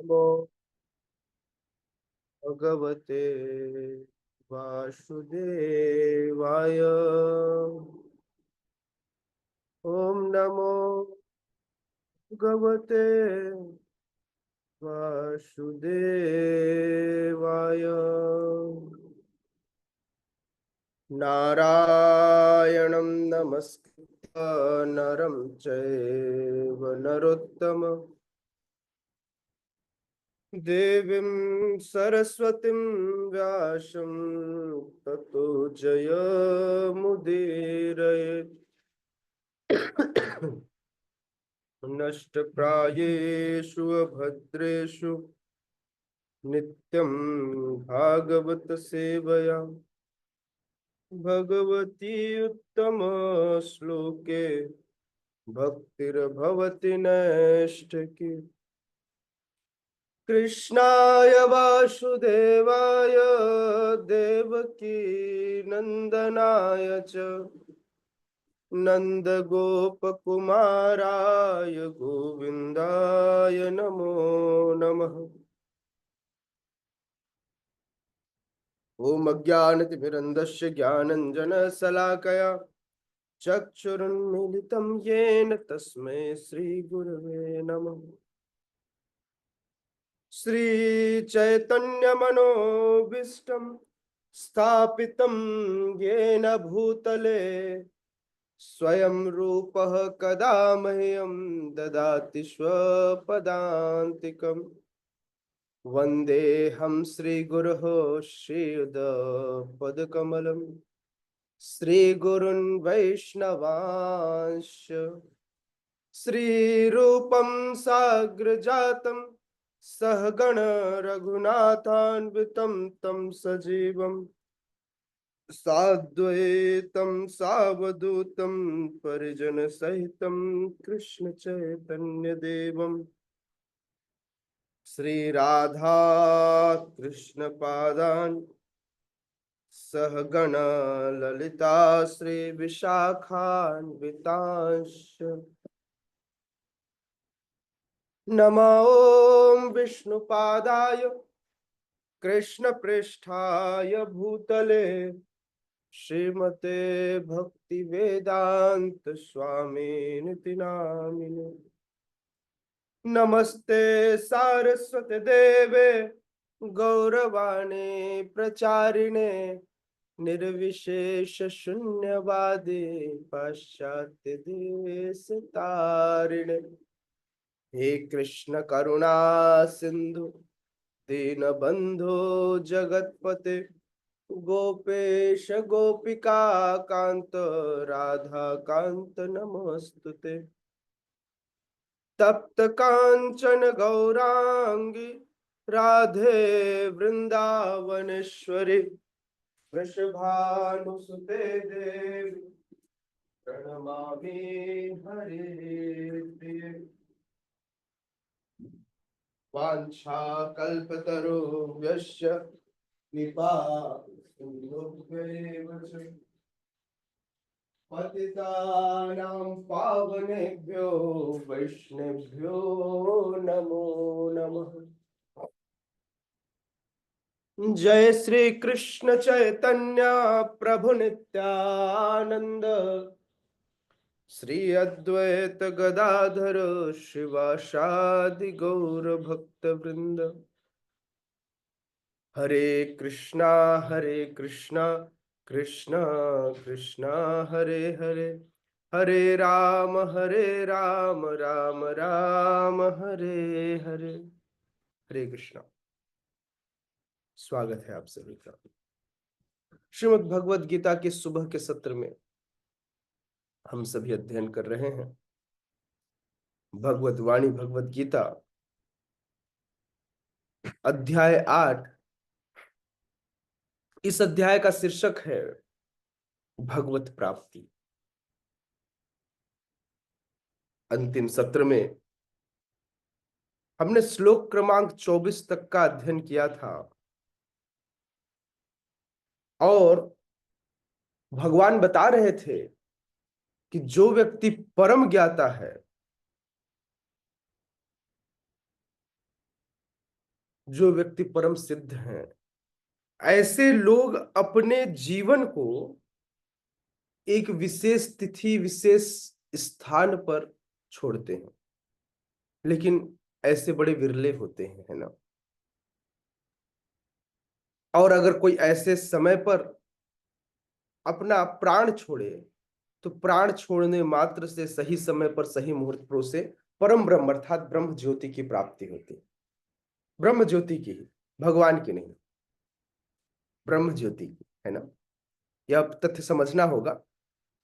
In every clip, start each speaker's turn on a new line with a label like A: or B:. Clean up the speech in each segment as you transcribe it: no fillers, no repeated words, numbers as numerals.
A: नमो भगवते वासुदेवाय। ओम नमो भगवते वासुदेवाय। नारायणं नमस्कृत्य नरं चैव नरोत्तमं देवीं सरस्वतीं व्यासं ततो जयमुदीरयेत्। नष्टप्रायेषु अभद्रेषु नित्यं भागवत सेवया भगवती उत्तम श्लोके भक्तिर्भवति नैष्ठिकी। कृष्णाय वासुदेवाय देवकी नंदनाय च नन्दगोपकुमाराय गोविन्दाय नमो नमः। ॐ अज्ञानतिमिरन्धस्य ज्ञानञ्जनशलाकया चक्षुरुन्मीलितं येन तस्मै श्रीगुरवे नमः। श्रीचैतन्यमनोभीष्टं स्थापितं येन भूतले स्वयं रूपः कदा मह्यं ददाति स्वपदान्तिकम्। वन्देऽहं श्रीगुरोः श्रीयुतपदकमलं श्रीगुरुन् वैष्णवांश्च श्रीरूपं साग्रजातं सहगण रघुनाथान्वितं तं सजीवं साद्वैतं सावधूतं परिजनसहितं कृष्ण चैतन्य देवं श्री राधा कृष्ण पादान् सहगण ललिता श्री विशाखान्वितांश्च नमो विष्णुपादाय कृष्ण पृष्ठाय भूतले श्रीमते भक्ति वेदांत स्वामी निति नामिने। नमस्ते सारस्वती देवे गौरवाणी प्रचारिणे निर्विशेष शून्यवादी पाश्चात्य देश तारिणे। हे कृष्ण करुणा सिंधु दीनबंधो जगतपते गोपेश गोपिका कांत राधा कांत नमोस्तुते। तप्त कांचन गौरांगी राधे वृंदावनेश्वरी वृषभानुसुते देवी प्रणमामि हरे प्रिये। वाञ्छाकल्पतरुभ्यश्च कृपा सिन्धुभ्यैव च पतितानां पावनेभ्यो वैष्णवेभ्यो नमो नमः। जय श्री कृष्ण चैतन्य प्रभु नित्यानंद श्री अद्वैत गदाधर शिवासादि गौर भक्त वृंद। हरे कृष्णा कृष्णा कृष्णा हरे हरे हरे राम राम राम हरे हरे। हरे कृष्णा। स्वागत है आप सभी का श्रीमद् भगवद गीता के सुबह के सत्र में। हम सभी अध्ययन कर रहे हैं भगवद वाणी भगवद गीता अध्याय 8। इस अध्याय का शीर्षक है भगवत प्राप्ति। अंतिम सत्र में हमने श्लोक क्रमांक 24 तक का अध्ययन किया था और भगवान बता रहे थे कि जो व्यक्ति परम ज्ञाता है जो व्यक्ति परम सिद्ध हैं, ऐसे लोग अपने जीवन को एक विशेष तिथि, विशेष स्थान पर छोड़ते हैं, लेकिन ऐसे बड़े विरले होते हैं, है ना। और अगर कोई ऐसे समय पर अपना प्राण छोड़े, तो प्राण छोड़ने मात्र से सही समय पर सही मुहूर्त पर उसे परम ब्रह्म अर्थात ब्रह्म ज्योति की प्राप्ति होती है। ब्रह्म ज्योति की ही, भगवान की नहीं, ब्रह्म ज्योति की, है ना। यह तथ्य समझना होगा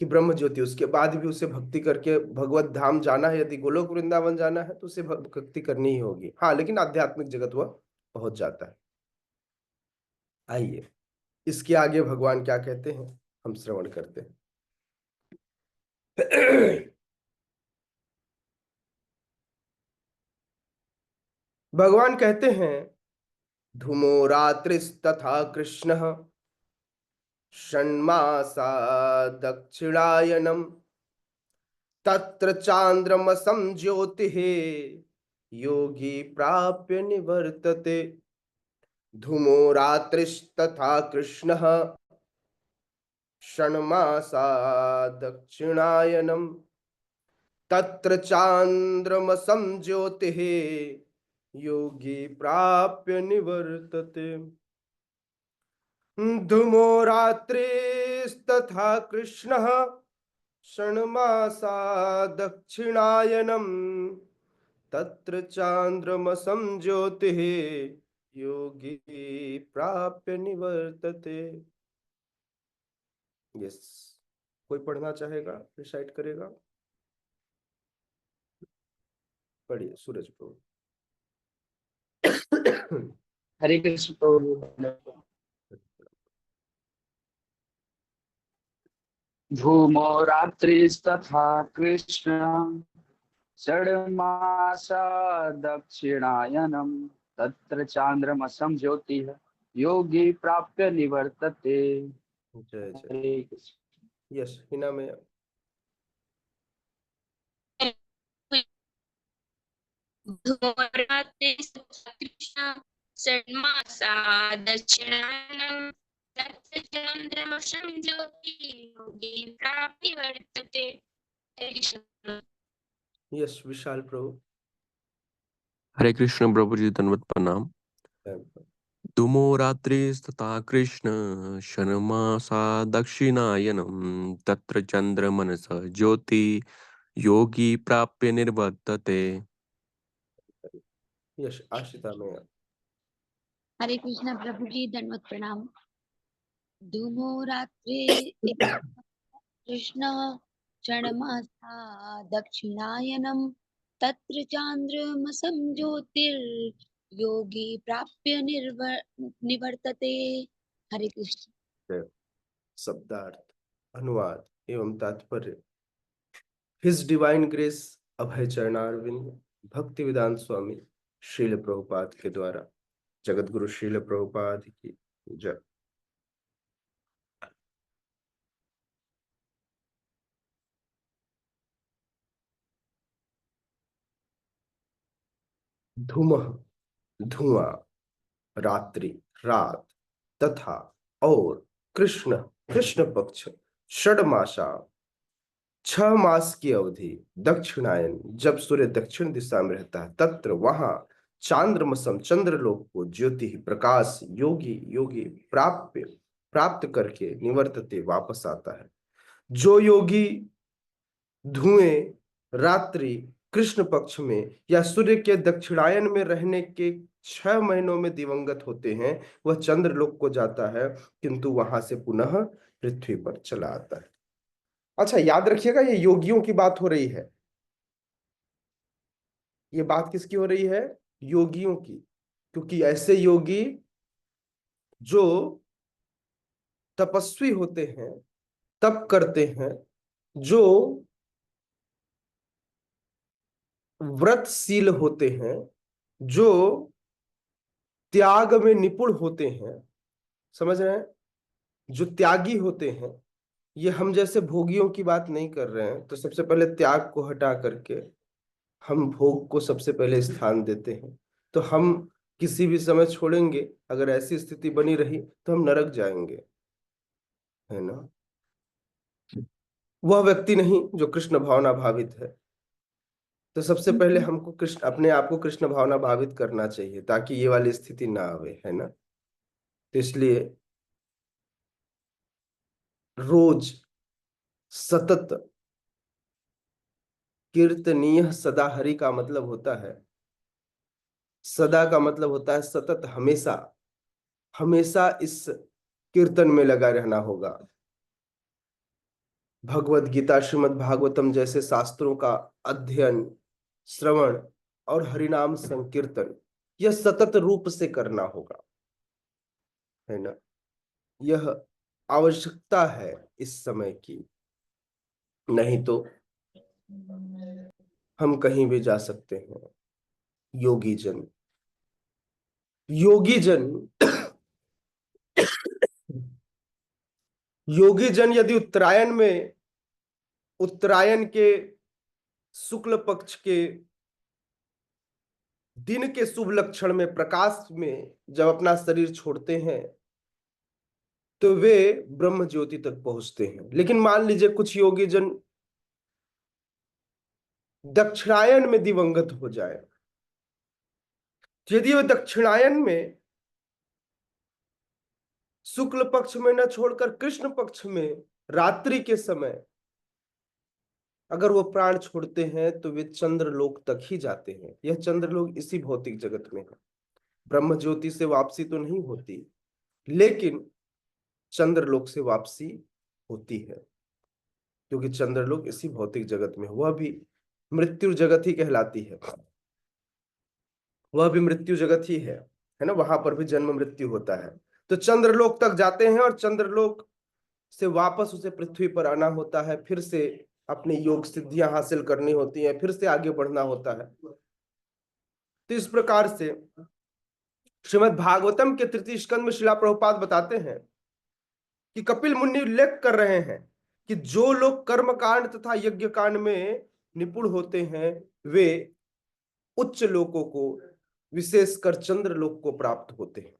A: कि ब्रह्म ज्योति, उसके बाद भी उसे भक्ति करके भगवत धाम जाना है, यदि गोलोक वृंदावन जाना है तो उसे भक्ति करनी ही होगी। हाँ, लेकिन आध्यात्मिक जगत वह पहुंच जाता है। आइए, इसके आगे भगवान क्या कहते हैं, हम श्रवण करते हैं। भगवान कहते हैं, धूमो रात्रिस्तथा कृष्ण षण्मासा दक्षिणायनम तत्र चांद्रमसं ज्योतिः योगी प्राप्य निवर्तते। धूमो रात्रिस्तथा कृष्णः षण्मासा दक्षिणायनम तत्र चांद्रमसं ज्योतिः योगी प्राप्य निवर्तते। धूमो रात्रिस्तथा कृष्णः षण्मासा दक्षिणायनम तत्र चांद्रमसं ज्योतिः योगी प्राप्य निवर्तते। यस, कोई पढ़ना चाहेगा, रिसाइट करेगा? पढ़िए सूरज प्रभु।
B: हरे कृष्ण प्रभु। धूमो रात्रिस्तथा कृष्ण षण्मासा दक्षिणायनम तत्र चांद्रमसं ज्योतिः योगी प्राप्य निवर्तते।
A: जय जय।
B: हरे कृष्ण।
A: यस, हिना में
C: कृष्ण षण्मासा दक्षिणायनं तत्र चन्द्रमसं ज्योतिः योगी प्राप्य वर्तते।
A: यस, विशाल प्रभु।
D: हरे कृष्ण प्रभु जी, धन्यवाद, प्रणाम। धूमो रात्रिस्तथा कृष्ण षण्मासा दक्षिणायनम तत्र चंद्रमनस ज्योति योगी प्राप्य निवर्तते।
A: यस, आशिता में।
E: हरे कृष्ण प्रभु जी, दंडवत प्रणाम। धूमो रात्रि कृष्ण षण्मासा दक्षिणायनम तत्र चांद्रमसं ज्योतिर्योगी प्राप्य निवर्तते। हरे कृष्ण।
A: शब्दार्थ, अनुवाद एवं तात्पर्य। हिज डिवाइन ग्रेस अभय चरणारविंद भक्ति वेदांत स्वामी श्रील प्रभुपाद के द्वारा जगत गुरु श्रील प्रभुपाद की जय। धूमः धुआं, रात्रि रात, तथा और कृष्ण कृष्ण पक्ष, षड्मासा 6 मास की अवधि, दक्षिणायन जब सूर्य दक्षिण दिशा में रहता है, तत्र वहां चांद्रमसम चंद्रलोक को ज्योति प्रकाश योगी योगी प्राप्त करके निवर्तते वापस आता है। जो योगी धुएं रात्रि कृष्ण पक्ष में या सूर्य के दक्षिणायन में रहने के 6 महीनों में दिवंगत होते हैं, वह चंद्रलोक को जाता है, किंतु वहां से पुनः पृथ्वी पर चला आता है। अच्छा, याद रखिएगा, ये योगियों की बात हो रही है। ये बात किसकी हो रही है? योगियों की। क्योंकि ऐसे योगी जो तपस्वी होते हैं, तप करते हैं, जो व्रतशील होते हैं, जो त्याग में निपुण होते हैं, समझ रहे हैं, जो त्यागी होते हैं। ये हम जैसे भोगियों की बात नहीं कर रहे हैं। तो सबसे पहले त्याग को हटा करके हम भोग को सबसे पहले स्थान देते हैं। तो हम किसी भी समय छोड़ेंगे, अगर ऐसी स्थिति बनी रही तो हम नरक जाएंगे, है ना। वह व्यक्ति नहीं जो कृष्ण भावना भावित है। तो सबसे पहले हमको कृष्ण, अपने आप को कृष्ण भावना भावित करना चाहिए ताकि ये वाली स्थिति ना आवे, है ना। तो इसलिए रोज सतत कीर्तनीय सदा हरि का मतलब होता है, सदा का मतलब होता है सतत, हमेशा हमेशा इस कीर्तन में लगा रहना होगा। भगवत गीता, श्रीमद् भागवतम जैसे शास्त्रों का अध्ययन, श्रवण और हरिनाम संकीर्तन यह सतत रूप से करना होगा, है ना। यह आवश्यकता है इस समय की, नहीं तो हम कहीं भी जा सकते हैं। योगी जन, योगी जन योगी जन यदि उत्तरायण में, उत्तरायण के शुक्ल पक्ष के दिन के शुभ लक्षण में, प्रकाश में जब अपना शरीर छोड़ते हैं तो वे ब्रह्म ज्योति तक पहुंचते हैं। लेकिन मान लीजिए कुछ योगी जन दक्षिणायन में दिवंगत हो जाए, यदि वे दक्षिणायन में शुक्ल पक्ष में न छोड़कर कृष्ण पक्ष में रात्रि के समय अगर वो प्राण छोड़ते हैं तो वे चंद्रलोक तक ही जाते हैं। यह चंद्रलोक इसी भौतिक जगत में है। ब्रह्म ज्योति से वापसी तो नहीं होती, लेकिन चंद्रलोक से वापसी होती है, क्योंकि चंद्रलोक इसी भौतिक जगत में, वह भी मृत्यु जगत ही कहलाती है, वह भी मृत्यु जगत ही है ना। वहां पर भी जन्म मृत्यु होता है। तो चंद्रलोक तक जाते हैं और चंद्रलोक से वापस उसे पृथ्वी पर आना होता है, फिर से अपनी योग सिद्धियां हासिल करनी होती हैं, फिर से आगे बढ़ना होता है। तो इस प्रकार से श्रीमद् भागवतम के तृतीय स्कंद में श्रीला प्रभुपाद बताते हैं कि कपिल मुनि उल्लेख कर रहे हैं कि जो लोग कर्म कांड तथा यज्ञ कांड में निपुण होते हैं वे उच्च लोकों को, विशेषकर चंद्रलोक को प्राप्त होते हैं।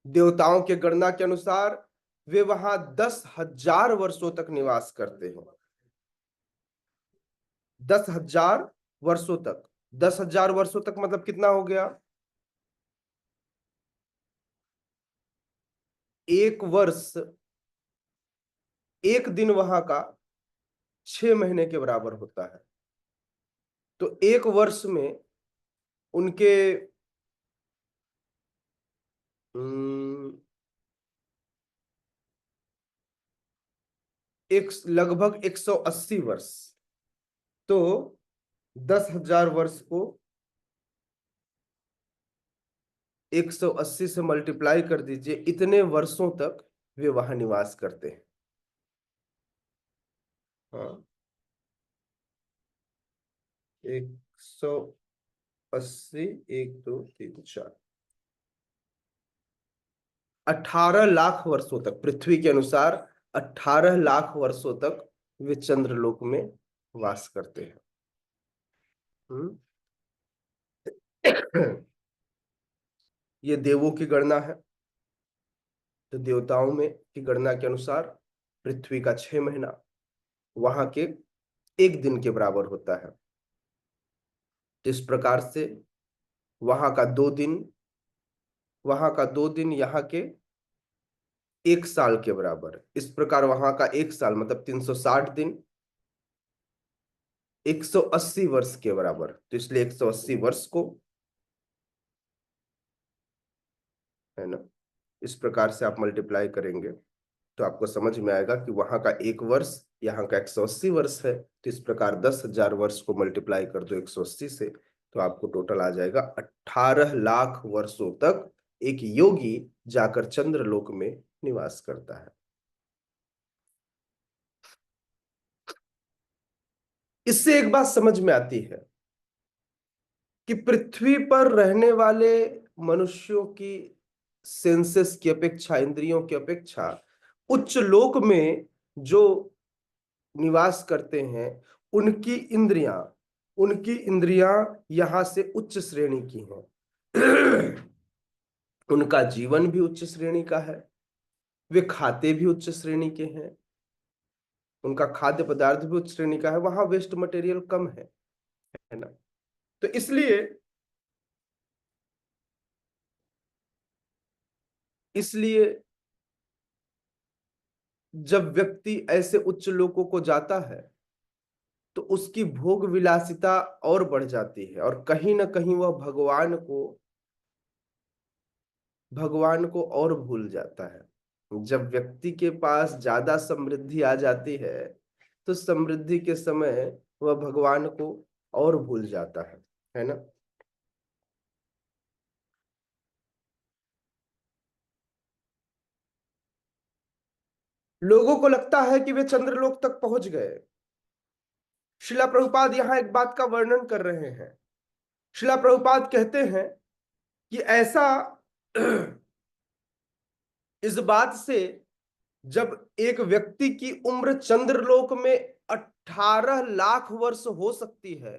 A: देवताओं के गणना के अनुसार वे वहां 10,000 वर्षों तक निवास करते हैं। 10,000 वर्षों तक, 10,000 वर्षों तक मतलब कितना हो गया? एक वर्ष, एक दिन वहां का 6 महीने के बराबर होता है। तो एक वर्ष में उनके एक लगभग 180 वर्ष, तो 10,000 वर्ष को 180 से मल्टीप्लाई कर दीजिए, इतने वर्षों तक वे वहां निवास करते हैं। हाँ, 180, 1 2 3 4, 18 लाख वर्षों तक, पृथ्वी के अनुसार 18 लाख वर्षों तक वे चंद्रलोक में वास करते हैं। ये देवों की गणना है। तो देवताओं में की गणना के अनुसार पृथ्वी का 6 महीना वहां के एक दिन के बराबर होता है। इस प्रकार से वहां का 2 दिन, वहां का 2 दिन यहाँ के 1 साल के बराबर। इस प्रकार वहां का 1 साल मतलब 360 दिन 180 वर्ष के बराबर। तो इसलिए 180 वर्ष को, है ना, इस प्रकार से आप मल्टीप्लाई करेंगे तो आपको समझ में आएगा कि वहां का 1 वर्ष यहाँ का 180 वर्ष है। तो इस प्रकार 10,000 वर्ष को मल्टीप्लाई कर दो 180 से, तो आपको टोटल आ जाएगा 18 लाख वर्षों तक एक योगी जाकर चंद्रलोक में निवास करता है। इससे एक बात समझ में आती है कि पृथ्वी पर रहने वाले मनुष्यों की सेंसेस की अपेक्षा, इंद्रियों की अपेक्षा उच्च लोक में जो निवास करते हैं उनकी इंद्रियां उनकी इंद्रियां यहां से उच्च श्रेणी की हैं। उनका जीवन भी उच्च श्रेणी का है, वे खाते भी उच्च श्रेणी के हैं, उनका खाद्य पदार्थ भी उच्च श्रेणी का है, वहां वेस्ट मटेरियल कम है ना। तो इसलिए जब व्यक्ति ऐसे उच्च लोकों को जाता है तो उसकी भोग विलासिता और बढ़ जाती है, और कहीं ना कहीं वह भगवान को और भूल जाता है। जब व्यक्ति के पास ज्यादा समृद्धि आ जाती है तो समृद्धि के समय वह भगवान को और भूल जाता है ना। लोगों को लगता है कि वे चंद्रलोक तक पहुंच गए। शिला प्रभुपाद यहां एक बात का वर्णन कर रहे हैं। शिला प्रभुपाद कहते हैं कि ऐसा इस बात से, जब एक व्यक्ति की उम्र चंद्रलोक में 18 लाख वर्ष हो सकती है,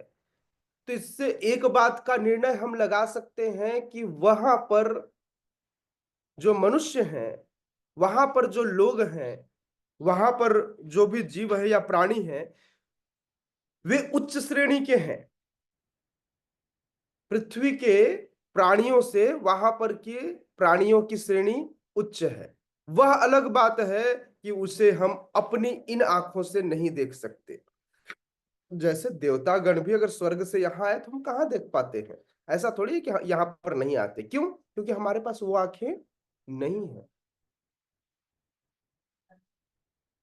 A: तो इससे एक बात का निर्णय हम लगा सकते हैं कि वहां पर जो मनुष्य हैं, वहां पर जो लोग हैं, वहां पर जो भी जीव है या प्राणी है, वे उच्च श्रेणी के हैं। पृथ्वी के प्राणियों से वहां पर के प्राणियों की श्रेणी उच्च है। वह अलग बात है कि उसे हम अपनी इन आंखों से नहीं देख सकते। जैसे देवतागण भी अगर स्वर्ग से यहाँ आए तो हम कहाँ देख पाते हैं? ऐसा थोड़ी है कि यहाँ पर नहीं आते। क्यों? क्योंकि हमारे पास वो आंखें नहीं है।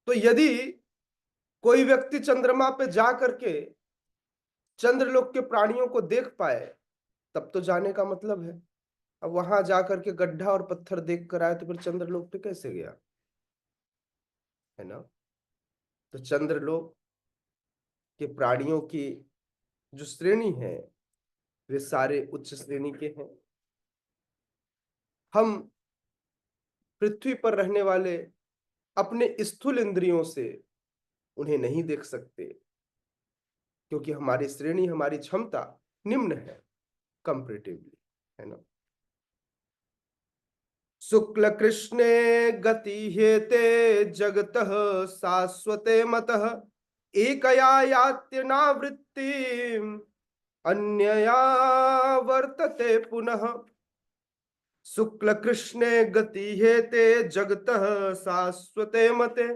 A: तो यदि कोई व्यक्ति चंद्रमा पे जा करके चंद्रलोक के प्राणियों को देख पाए, तब तो जाने का मतलब है। अब वहां जाकर के गड्ढा और पत्थर देख कर आए तो फिर चंद्रलोक पे कैसे गया, है ना। तो चंद्रलोक के प्राणियों की जो श्रेणी है वे सारे उच्च श्रेणी के हैं। हम पृथ्वी पर रहने वाले अपने स्थूल इंद्रियों से उन्हें नहीं देख सकते, क्योंकि हमारी श्रेणी, हमारी क्षमता निम्न है कंपैरेटिवली, है ना। शुक्ल कृष्णे गति हेते जगतः शाश्वते मतः एकया यात्यनावृत्ति अन्यया वर्तते पुनः। शुक्ल कृष्णे गति हेते जगतः शाश्वते मते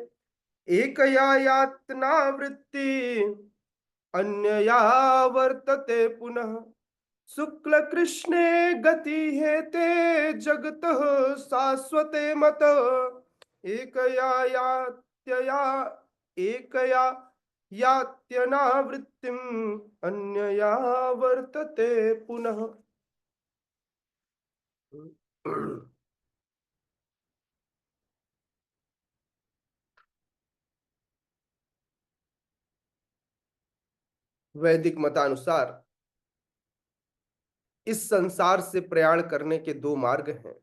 A: एकया यात्यनावृत्ति अन्यया वर्तते पुनः। शुक्ल कृष्णे गति हेते जगतः शाश्वते मत एकया यात्यनावृत्तिम अन्यया वर्तते पुनः। वैदिक मतानुसार इस संसार से प्रयाण करने के दो मार्ग हैं,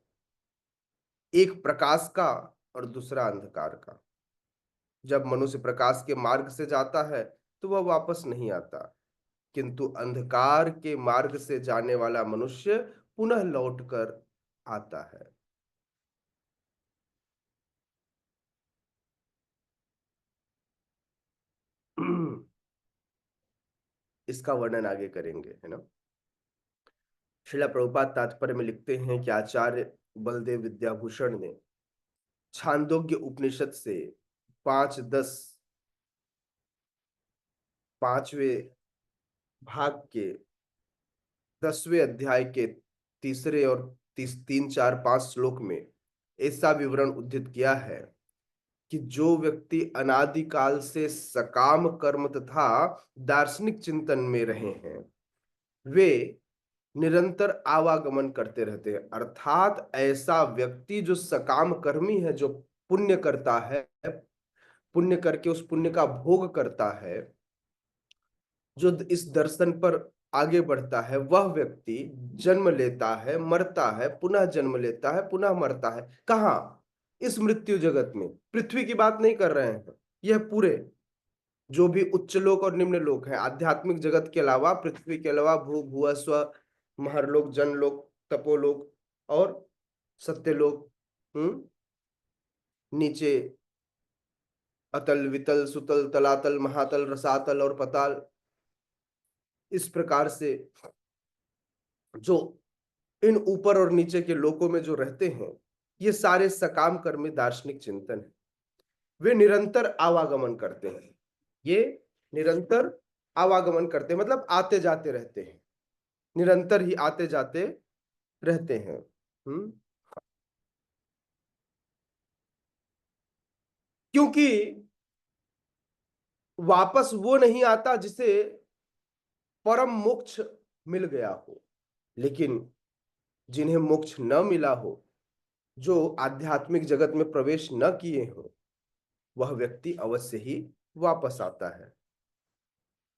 A: एक प्रकाश का और दूसरा अंधकार का। जब मनुष्य प्रकाश के मार्ग से जाता है तो वह वापस नहीं आता, किंतु अंधकार के मार्ग से जाने वाला मनुष्य पुनः लौटकर आता है। इसका वर्णन आगे करेंगे, है ना। श्रीला प्रभुपाद तात्पर्य में लिखते हैं कि आचार्य बलदेव विद्याभूषण ने छांदोग्य उपनिषद से 5-10 5वें भाग के 10वें अध्याय के तीसरे और 3-4-5 श्लोक में ऐसा विवरण उद्धृत किया है कि जो व्यक्ति अनादिकाल से सकाम कर्म तथा दार्शनिक चिंतन में रहे हैं, वे निरंतर आवागमन करते रहते हैं। अर्थात ऐसा व्यक्ति जो सकाम कर्मी है, जो पुण्य करता है, पुण्य करके उस पुण्य का भोग करता है, जो इस दर्शन पर आगे बढ़ता है, वह व्यक्ति जन्म लेता है, मरता है, पुनः जन्म लेता है, पुनः मरता है। कहाँ? इस मृत्यु जगत में। पृथ्वी की बात नहीं कर रहे हैं, यह पूरे जो भी उच्च लोक और निम्न लोक है, आध्यात्मिक जगत के अलावा, पृथ्वी के अलावा, भू भुवस्व, महरलोक, जनलोक, तपोलोक और सत्यलोक, नीचे अतल, वितल, सुतल, तलातल, महातल, रसातल और पताल, इस प्रकार से जो इन ऊपर और नीचे के लोकों में जो रहते हैं, ये सारे सकाम कर्मी दार्शनिक चिंतन है। वे निरंतर आवागमन करते हैं, ये निरंतर आवागमन करते हैं, मतलब आते जाते रहते हैं, निरंतर ही आते जाते रहते हैं। क्योंकि वापस वो नहीं आता जिसे परम मोक्ष मिल गया हो, लेकिन जिन्हें मोक्ष न मिला हो, जो आध्यात्मिक जगत में प्रवेश न किए हो, वह व्यक्ति अवश्य ही वापस आता है।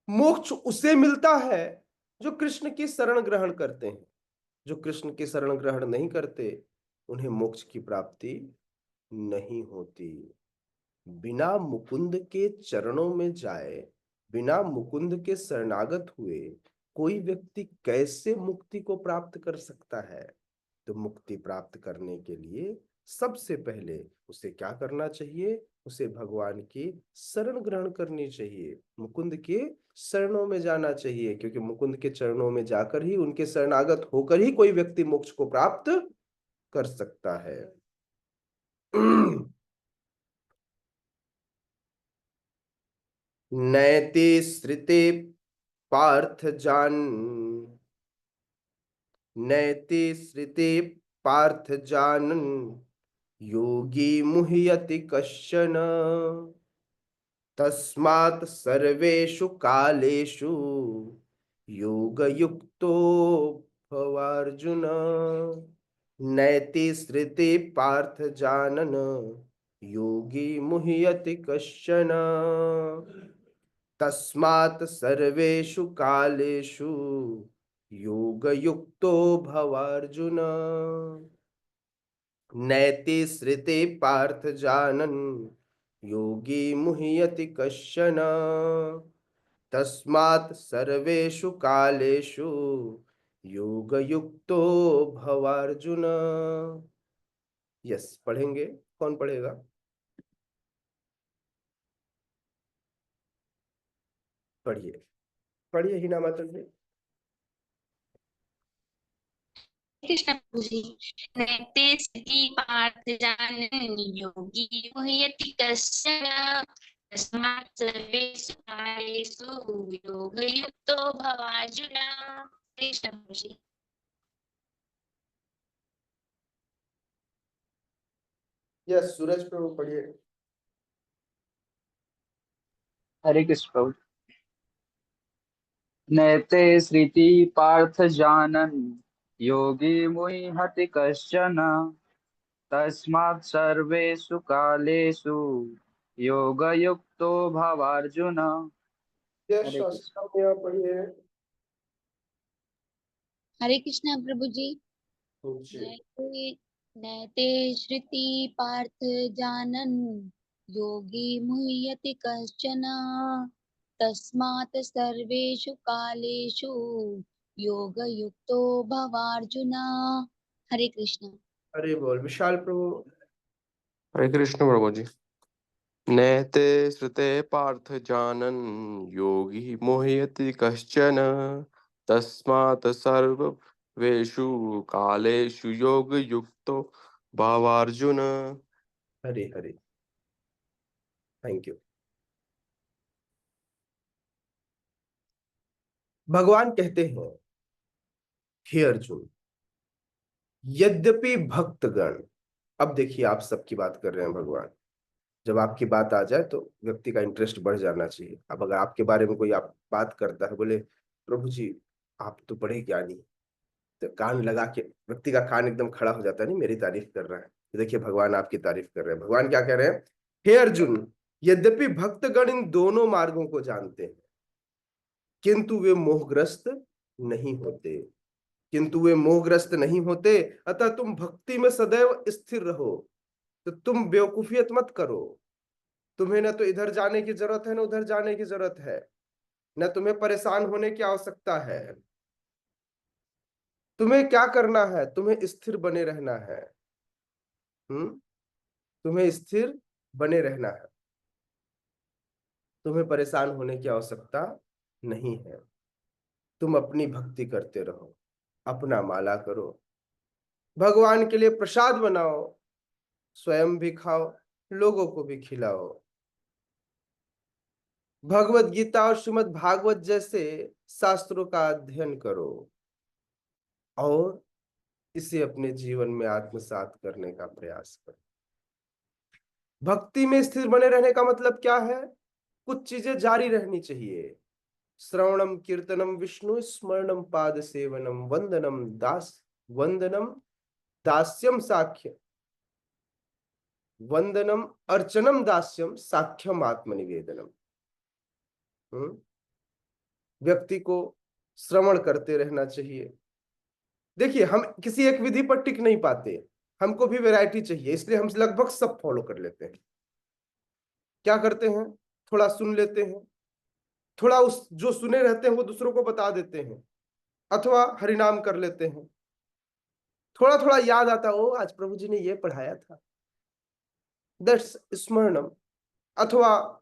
A: मोक्ष उसे मिलता है जो कृष्ण की शरण ग्रहण करते हैं। जो कृष्ण की शरण ग्रहण नहीं करते, उन्हें मोक्ष की प्राप्ति नहीं होती। बिना मुकुंद के चरणों में जाए, बिना मुकुंद के शरणागत हुए कोई व्यक्ति कैसे मुक्ति को प्राप्त कर सकता है? तो मुक्ति प्राप्त करने के लिए सबसे पहले उसे क्या करना चाहिए? उसे भगवान की शरण ग्रहण करनी चाहिए, मुकुंद के शरणों में जाना चाहिए, क्योंकि मुकुंद के चरणों में जाकर ही, उनके शरणागत होकर ही कोई व्यक्ति मोक्ष को प्राप्त कर सकता है। नैते श्रिते पार्थ जान, नैते श्रिते पार्थ जानन योगी मुह्यति कश्चन, तस्मात् सर्वेषु कालेषु योगयुक्तो भवार्जुन। नैति श्रुति पार्थ जानन योगी मुह्यति कश्चन, तस्मात् सर्वेषु कालेषु योगयुक्तो भवार्जुन। नैति श्रुति पार्थ जानन योगी मुह्यति कश्चन, तस्मात् सर्वेषु कालेषु योगयुक्तो भवार्जुन। यस, पढ़ेंगे? कौन पढ़ेगा? पढ़िए, पढ़िए ही ना माता जी।
C: कृष्ण प्रभु जी। नैते स्थिति पार्थ जानन योगी मुह्यति कश्चन, तस्मात् सर्वेषु कालेषु योगयुक्तो भवार्जुन। कृष्ण प्रभु जी।
A: यस, सूरज प्रभु पढ़िए।
B: हरे कृष्ण प्रभु। नैते श्रुति पार्थ जानन योगी मुह्यति कश्चन, तस्मात् सर्वेषु कालेषु योगयुक्तो भवार्जुन।
A: यस,
B: हरे कृष्ण।
A: शास्त्रा पढ़िए।
E: हरे कृष्णा प्रभु जी।
A: जी।
E: नैते नैते श्रुति पार्थ जानन योगी मुह्यति कश्चन, तस्मात् सर्वेषु कालेषु योगयुक्तो भवार्जुन। हरे कृष्ण।
A: हरे बोल विशाल प्रभु।
D: हरे कृष्ण प्रभु जी। नैते श्रुते पार्थ जानन योगी मोह्यति कश्चन, तस्मात् सर्वेषु कालेषु योगयुक्तो भवार्जुन।
A: Hare Hare, thank you. भगवान कहते हैं, हे अर्जुन, यद्यपि भक्तगण, अब देखिए आप सबकी बात कर रहे हैं भगवान। जब आपकी बात आ जाए तो व्यक्ति का इंटरेस्ट बढ़ जाना चाहिए। अब अगर आपके बारे में कोई आप बात करता है, बोले प्रभु जी आप तो बड़े ज्ञानी, तो कान लगा के व्यक्ति का कान एकदम खड़ा हो जाता है, नहीं मेरी तारीफ कर रहा है। तो देखिए भगवान आपकी तारीफ कर रहे हैं। भगवान क्या कह रहे हैं? हे अर्जुन, यद्यपि भक्तगण इन दोनों मार्गों को जानते हैं, किंतु वे मोहग्रस्त नहीं होते, किंतु वे मोहग्रस्त नहीं होते। अतः तुम भक्ति में सदैव स्थिर रहो। तो तुम बेवकूफियत मत करो, तुम्हें न तो इधर जाने की जरूरत है न उधर जाने की जरूरत है, न तुम्हें परेशान होने की आवश्यकता है। तुम्हें क्या करना है? तुम्हें स्थिर बने रहना है। तुम्हें स्थिर बने रहना है। तुम्हें परेशान होने की आवश्यकता नहीं है। तुम अपनी भक्ति करते रहो, अपना माला करो, भगवान के लिए प्रसाद बनाओ, स्वयं भी खाओ, लोगों को भी खिलाओ। भगवत गीता और श्रीमद् भागवत जैसे शास्त्रों का अध्ययन करो और इसे अपने जीवन में आत्मसात करने का प्रयास करो। भक्ति में स्थिर बने रहने का मतलब क्या है? कुछ चीजें जारी रहनी चाहिए। श्रवणम कीर्तनम विष्णु स्मरणम पाद सेवनम वंदनम दास्यम साख्य वंदनम अर्चनम दास्यम साख्यम आत्मनिवेदनम। व्यक्ति को श्रवण करते रहना चाहिए। देखिए, हम किसी एक विधि पर टिक नहीं पाते, हमको भी वैरायटी चाहिए, इसलिए हम लगभग सब फॉलो कर लेते हैं। क्या करते हैं? थोड़ा सुन लेते हैं, थोड़ा उस जो सुने रहते हैं वो दूसरों को बता देते हैं, अथवा हरिनाम कर लेते हैं। थोड़ा थोड़ा याद आता, ओ आज प्रभु जी ने ये पढ़ाया था, दैट्स स्मरणम। अथवा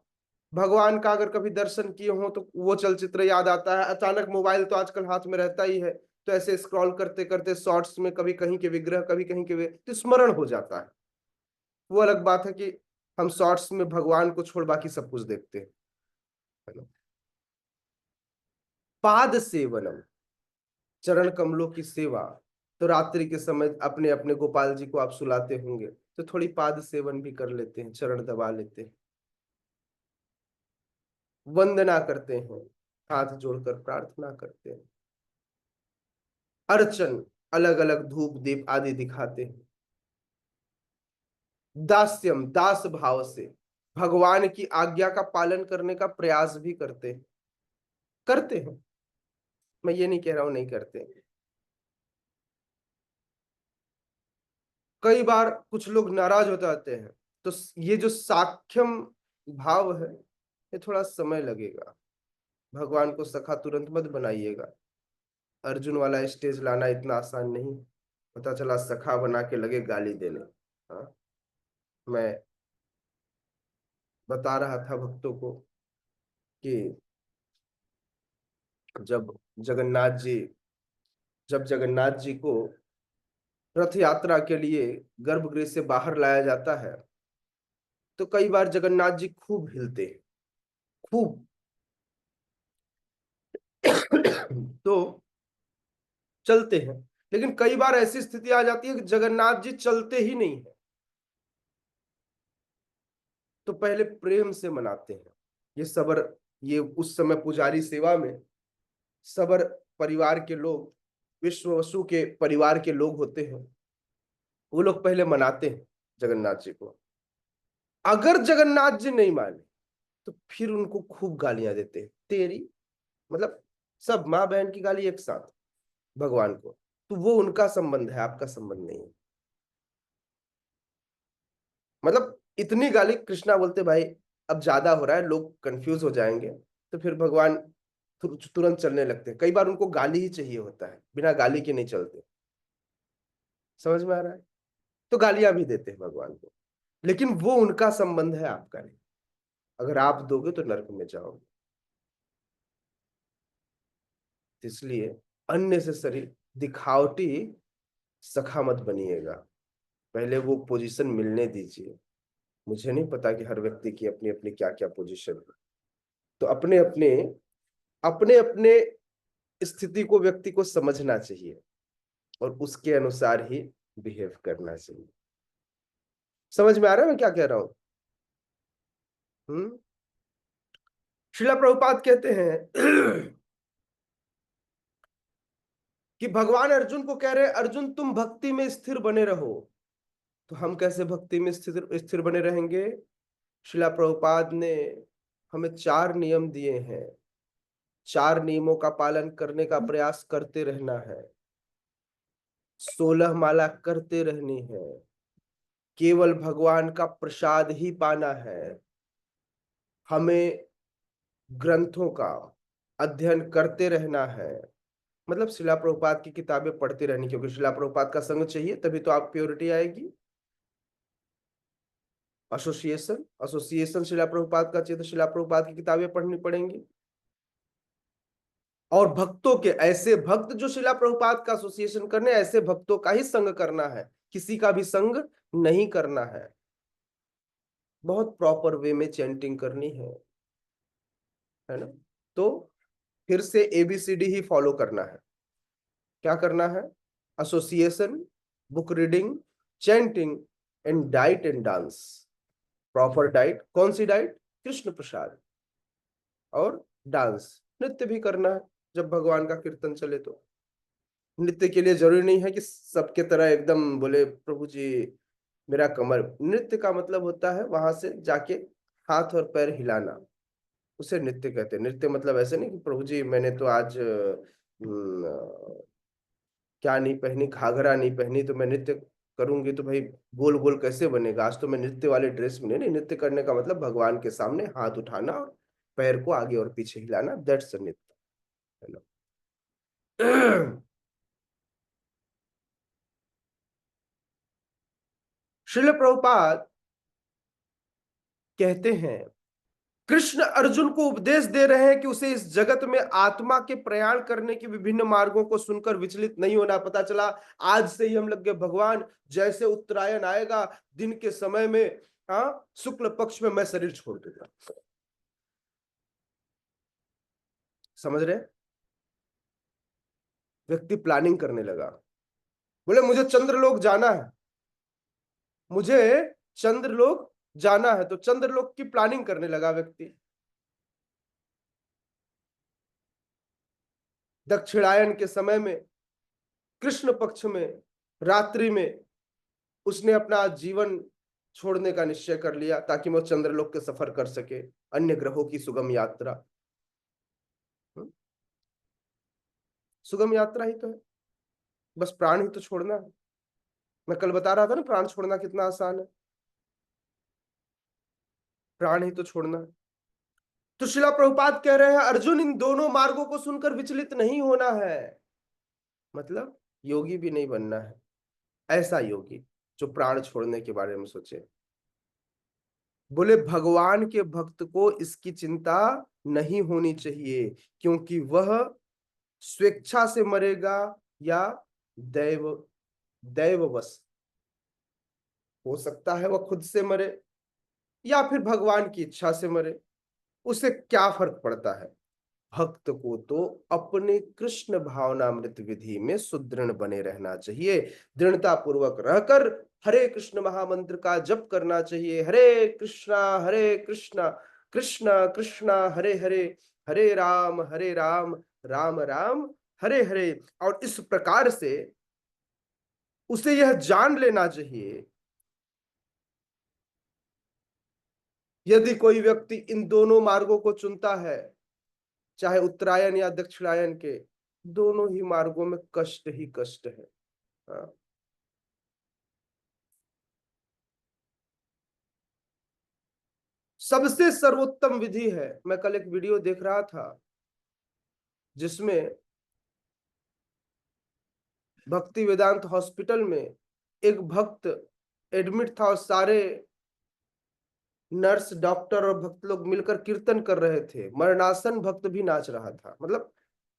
A: भगवान का अगर कभी दर्शन किए हो तो वो चलचित्र याद आता है। अचानक मोबाइल तो आजकल हाथ में रहता ही है, तो ऐसे स्क्रॉल करते करते शॉर्ट्स में कभी कहीं के विग्रह, कभी कहीं के तो स्मरण हो जाता है। वो अलग बात है कि हम शॉर्ट्स में भगवान को छोड़ बाकी सब कुछ देखते हैं, है ना। पाद सेवनम, चरण कमलों की सेवा। तो रात्रि के समय अपने अपने गोपाल जी को आप सुलाते होंगे, तो थोड़ी पाद सेवन भी कर लेते हैं, चरण दबा लेते हैं, वंदना करते हैं, हाथ जोड़कर प्रार्थना करते हैं। अर्चन, अलग अलग धूप दीप आदि दिखाते हैं। दास्यम, दास भाव से भगवान की आज्ञा का पालन करने का प्रयास भी करते हैं। मैं ये नहीं कह रहा हूं नहीं करते। कई बार कुछ लोग नाराज हो जाते हैं, तो ये जो साख्यम भाव है, ये थोड़ा समय लगेगा। भगवान को सखा तुरंत मत बनाइएगा। अर्जुन वाला स्टेज लाना इतना आसान नहीं। पता चला सखा बना के लगे गाली देने। हाँ, मैं बता रहा था भक्तों को कि जब जगन्नाथ जी को रथ यात्रा के लिए गर्भगृह से बाहर लाया जाता है, तो कई बार जगन्नाथ जी खूब हिलते हैं, खूब। तो चलते हैं, लेकिन कई बार ऐसी स्थिति आ जाती है कि जगन्नाथ जी चलते ही नहीं है। तो पहले प्रेम से मनाते हैं। ये सबर, ये उस समय पुजारी सेवा में सबर परिवार के लोग, विश्ववसु के परिवार के लोग होते हैं, वो लोग पहले मनाते हैं जगन्नाथ जी को। अगर जगन्नाथ जी नहीं माने तो फिर उनको खूब गालियां देते हैं। तेरी, मतलब सब माँ बहन की गाली एक साथ भगवान को। तो वो उनका संबंध है, आपका संबंध नहीं है। मतलब इतनी गाली, कृष्णा बोलते भाई अब ज्यादा हो रहा है, लोग कंफ्यूज हो जाएंगे। तो फिर भगवान तुरंत चलने लगते हैं। कई बार उनको गाली ही चाहिए होता है, बिना गाली के नहीं चलते। समझ में आ रहा है? तो गालियां भी देते हैं भगवान को, लेकिन वो उनका संबंध है, आपका नहीं। अगर आप दोगे तो नरक में जाओगे। इसलिए अननेसेसरी दिखावटी सखा मत बनिएगा। पहले वो पोजीशन मिलने दीजिए। मुझे नहीं पता कि हर व्यक्ति की अपनी अपनी क्या क्या पोजीशन है, तो अपने अपने अपने अपने स्थिति को व्यक्ति को समझना चाहिए और उसके अनुसार ही बिहेव करना चाहिए। समझ में आ रहा है मैं क्या कह रहा हूं? श्रीला प्रभुपाद कहते हैं कि भगवान अर्जुन को कह रहे हैं, अर्जुन तुम भक्ति में स्थिर बने रहो। तो हम कैसे भक्ति में स्थिर बने रहेंगे? श्रीला प्रभुपाद ने हमें 4 नियम दिए हैं। 4 नियमों का पालन करने का प्रयास करते रहना है। 16 माला करते रहनी है। केवल भगवान का प्रसाद ही पाना है। हमें ग्रंथों का अध्ययन करते रहना है, मतलब शिला प्रभुपाद की किताबें पढ़ते रहनी, क्योंकि शिला प्रभुपाद का संग चाहिए तभी तो आप प्योरिटी आएगी। एसोसिएशन एसोसिएशन शिला प्रभुपाद का चाहिए तो शिला प्रभुपाद की किताबें पढ़नी पड़ेंगी। और भक्तों के, ऐसे भक्त जो शिला प्रभुपाद का एसोसिएशन करने, ऐसे भक्तों का ही संग करना है, किसी का भी संग नहीं करना है। बहुत प्रॉपर वे में चैंटिंग करनी है ना। तो फिर से ABCD ही फॉलो करना है। क्या करना है? Association, book reading, chanting and diet and dance. Proper diet, कौन सी डाइट? कृष्ण प्रसाद। और डांस, नृत्य भी करना है जब भगवान का कीर्तन चले तो। नृत्य के लिए जरूरी नहीं है कि सबके तरह एकदम बोले प्रभु जी मेरा कमर। नृत्य का मतलब होता है वहां से जाके हाथ और पैर हिलाना, उसे नृत्य कहते हैं। नृत्य मतलब ऐसे नहीं कि प्रभु जी मैंने तो आज क्या नहीं पहनी, घाघरा नहीं पहनी तो मैं नृत्य करूंगी, तो भाई गोल गोल कैसे बनेगा, आज तो मैं नृत्य वाले ड्रेस में नहीं। नृत्य करने का मतलब भगवान के सामने हाथ उठाना और पैर को आगे और पीछे हिलाना, दैट्स नृत्य, है ना। श्रील प्रभुपाद कहते हैं, कृष्ण अर्जुन को उपदेश दे रहे हैं कि उसे इस जगत में आत्मा के प्रयाण करने के विभिन्न मार्गों को सुनकर विचलित नहीं होना। पता चला आज से ही हम लग गए, भगवान जैसे उत्तरायण आएगा दिन के समय में, हाँ शुक्ल पक्ष में मैं शरीर छोड़ दूंगा। समझ रहे? व्यक्ति प्लानिंग करने लगा, बोले मुझे चंद्रलोक जाना है, मुझे चंद्रलोक जाना है, तो चंद्रलोक की प्लानिंग करने लगा व्यक्ति। दक्षिणायन के समय में, कृष्ण पक्ष में, रात्रि में उसने अपना जीवन छोड़ने का निश्चय कर लिया ताकि वो चंद्रलोक के सफर कर सके, अन्य ग्रहों की सुगम यात्रा। सुगम यात्रा ही तो है, बस प्राण ही तो छोड़ना है। मैं कल बता रहा था ना, प्राण छोड़ना कितना आसान है, प्राण ही तो छोड़ना है। तो शिला प्रभुपाद कह रहे हैं अर्जुन इन दोनों मार्गों को सुनकर विचलित नहीं होना है, मतलब योगी भी नहीं बनना है, ऐसा योगी जो प्राण छोड़ने के बारे में सोचे। बोले भगवान के भक्त को इसकी चिंता नहीं होनी चाहिए, क्योंकि वह स्वेच्छा से मरेगा या दैव दैववश, हो सकता है वह खुद से मरे या फिर भगवान की इच्छा से मरे, उसे क्या फर्क पड़ता है। भक्त को तो अपने कृष्ण भावनामृत विधि में सुदृढ़ बने रहना चाहिए, दृढ़ता पूर्वक रहकर हरे कृष्ण महामंत्र का जप करना चाहिए। हरे कृष्णा कृष्णा कृष्णा हरे हरे, हरे राम राम राम हरे हरे। और इस प्रकार से उसे यह जान लेना चाहिए, यदि कोई व्यक्ति इन दोनों मार्गों को चुनता है, चाहे उत्तरायण या दक्षिणायन के, दोनों ही मार्गों में कष्ट ही कष्ट है। हाँ। सबसे सर्वोत्तम विधि है, मैं कल एक वीडियो देख रहा था जिसमें भक्ति वेदांत हॉस्पिटल में एक भक्त एडमिट था और सारे नर्स डॉक्टर और भक्त लोग मिलकर कीर्तन कर रहे थे, मरणासन भक्त भी नाच रहा था, मतलब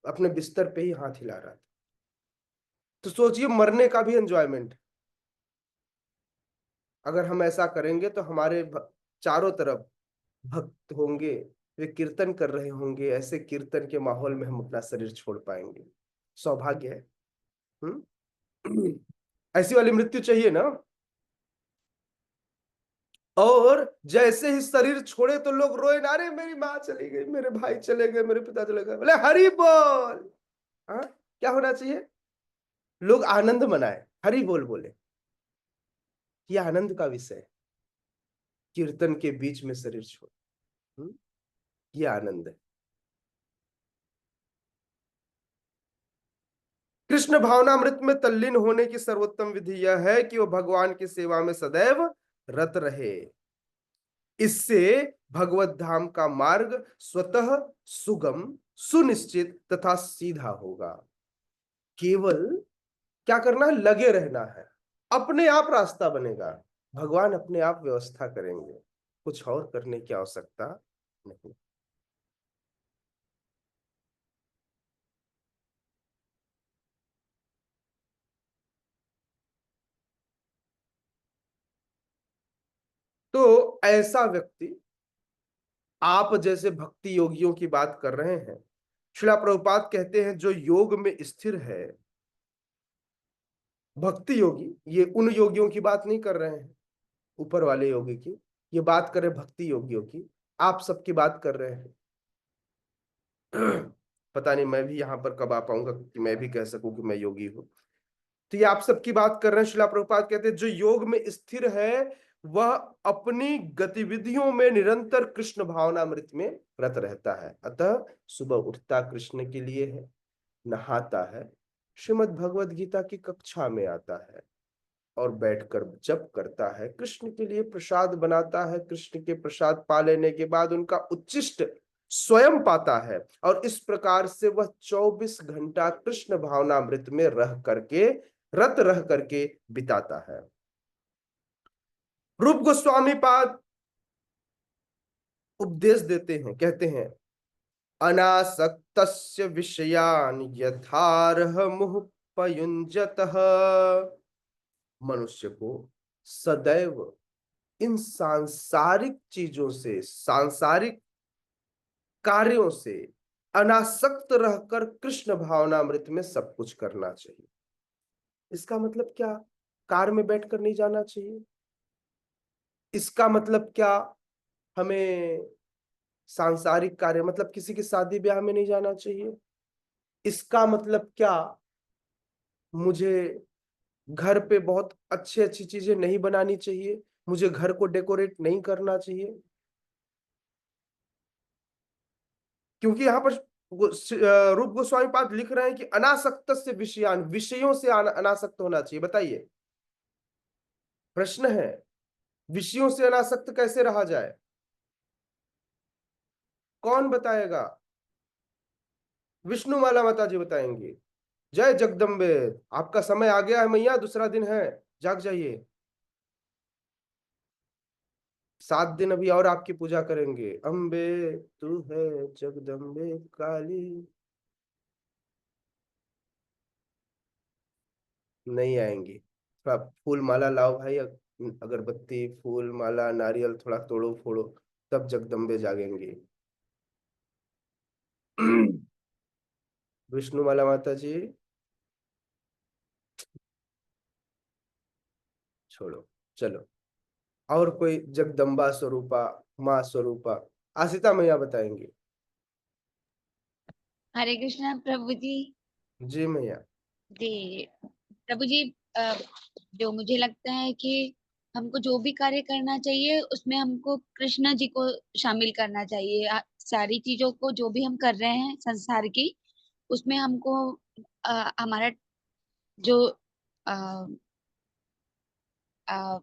A: अपने बिस्तर पे ही हाथ हिला रहा था। तो सोचिए मरने का भी एंजॉयमेंट। अगर हम ऐसा करेंगे तो हमारे चारों तरफ भक्त होंगे, वे कीर्तन कर रहे होंगे, ऐसे कीर्तन के माहौल में हम अपना शरीर छोड़ पाएंगे, सौभाग्य है। ऐसी वाली मृत्यु चाहिए ना। और जैसे ही शरीर छोड़े तो लोग रोए ना, रे मेरी माँ चली गई, मेरे भाई चले गए, मेरे पिता चले गए, बोले हरि बोल। हाँ, क्या होना चाहिए? लोग आनंद मनाए, हरि बोल बोले, ये आनंद का विषय है। कीर्तन के बीच में शरीर छोड़, ये आनंद है। कृष्ण भावनामृत में तल्लीन होने की सर्वोत्तम विधि यह है कि वह भगवान की सेवा में सदैव रत रहे। इससे भगवत धाम का मार्ग स्वतः सुगम, सुनिश्चित तथा सीधा होगा। केवल क्या करना है? लगे रहना है, अपने आप रास्ता बनेगा, भगवान अपने आप व्यवस्था करेंगे, कुछ और करने की आवश्यकता नहीं। तो ऐसा व्यक्ति, आप जैसे भक्ति योगियों की बात कर रहे हैं, श्रीला प्रभुपाद कहते हैं जो योग में स्थिर है, भक्ति योगी, ये उन योगियों की बात नहीं कर रहे हैं ऊपर वाले योगी की, ये बात कर रहे भक्ति योगियों की, आप सबकी बात कर रहे हैं। पता नहीं मैं भी यहां पर कब आ पाऊंगा कि मैं भी कह सकूं कि मैं योगी हूं। तो ये आप सबकी बात कर रहे हैं। श्रीला प्रभुपाद कहते हैं जो योग में स्थिर है वह अपनी गतिविधियों में निरंतर कृष्ण भावनामृत में रत रहता है। अतः सुबह उठता कृष्ण के लिए है, नहाता है, श्रीमद् भगवद गीता की कक्षा में आता है और बैठकर जप करता है, कृष्ण के लिए प्रसाद बनाता है, कृष्ण के प्रसाद पा लेने के बाद उनका उच्छिष्ट स्वयं पाता है, और इस प्रकार से वह 24 घंटा कृष्ण भावनामृत में रत रह करके बिताता है। रूप गोस्वामी पाद उपदेश देते हैं, कहते हैं अनासक्तस्य विषयान यथार्ह मुह पयुंजतः। मनुष्य को सदैव इन सांसारिक चीजों से, सांसारिक कार्यों से अनासक्त रहकर कृष्ण भावनामृत में सब कुछ करना चाहिए। इसका मतलब क्या? कार में बैठकर नहीं जाना चाहिए। इसका मतलब क्या? हमें सांसारिक कार्य मतलब किसी की शादी ब्याह में नहीं जाना चाहिए। इसका मतलब क्या? मुझे घर पे बहुत अच्छी अच्छी चीजें नहीं बनानी चाहिए, मुझे घर को डेकोरेट नहीं करना चाहिए। क्योंकि यहाँ पर रूप गोस्वामी पाद लिख रहे हैं कि अनासक्त से विषयान, विषयों से अनासक्त होना चाहिए। बताइए, प्रश्न है, विषयों से अनासक्त कैसे रहा जाए? कौन बताएगा? विष्णुमाला माता जी बताएंगे। जय जगदम्बे, आपका समय आ गया है मैया, दूसरा दिन है, जाग जाइए। 7 दिन अभी और आपकी पूजा करेंगे। अम्बे तू है जगदम्बे काली। नहीं आएंगी। थोड़ा फूल माला लाओ भाई, अगरबत्ती, फूल माला, नारियल थोड़ा तोड़ो फोड़ो, तब जगदम्बे जागेंगे। विष्णु माला माता जी छोड़ो, चलो। और कोई जगदम्बा स्वरूपा, माँ स्वरूपा, आसिता मैया बताएंगे।
E: हरे कृष्णा प्रभु जी।
A: जी मैया।
E: जी प्रभु जी, जो मुझे लगता है कि हमको जो भी कार्य करना चाहिए उसमें हमको कृष्ण जी को शामिल करना चाहिए। सारी चीजों को जो भी हम कर रहे हैं संसार की, उसमें हमको हमारा जो अ, अ,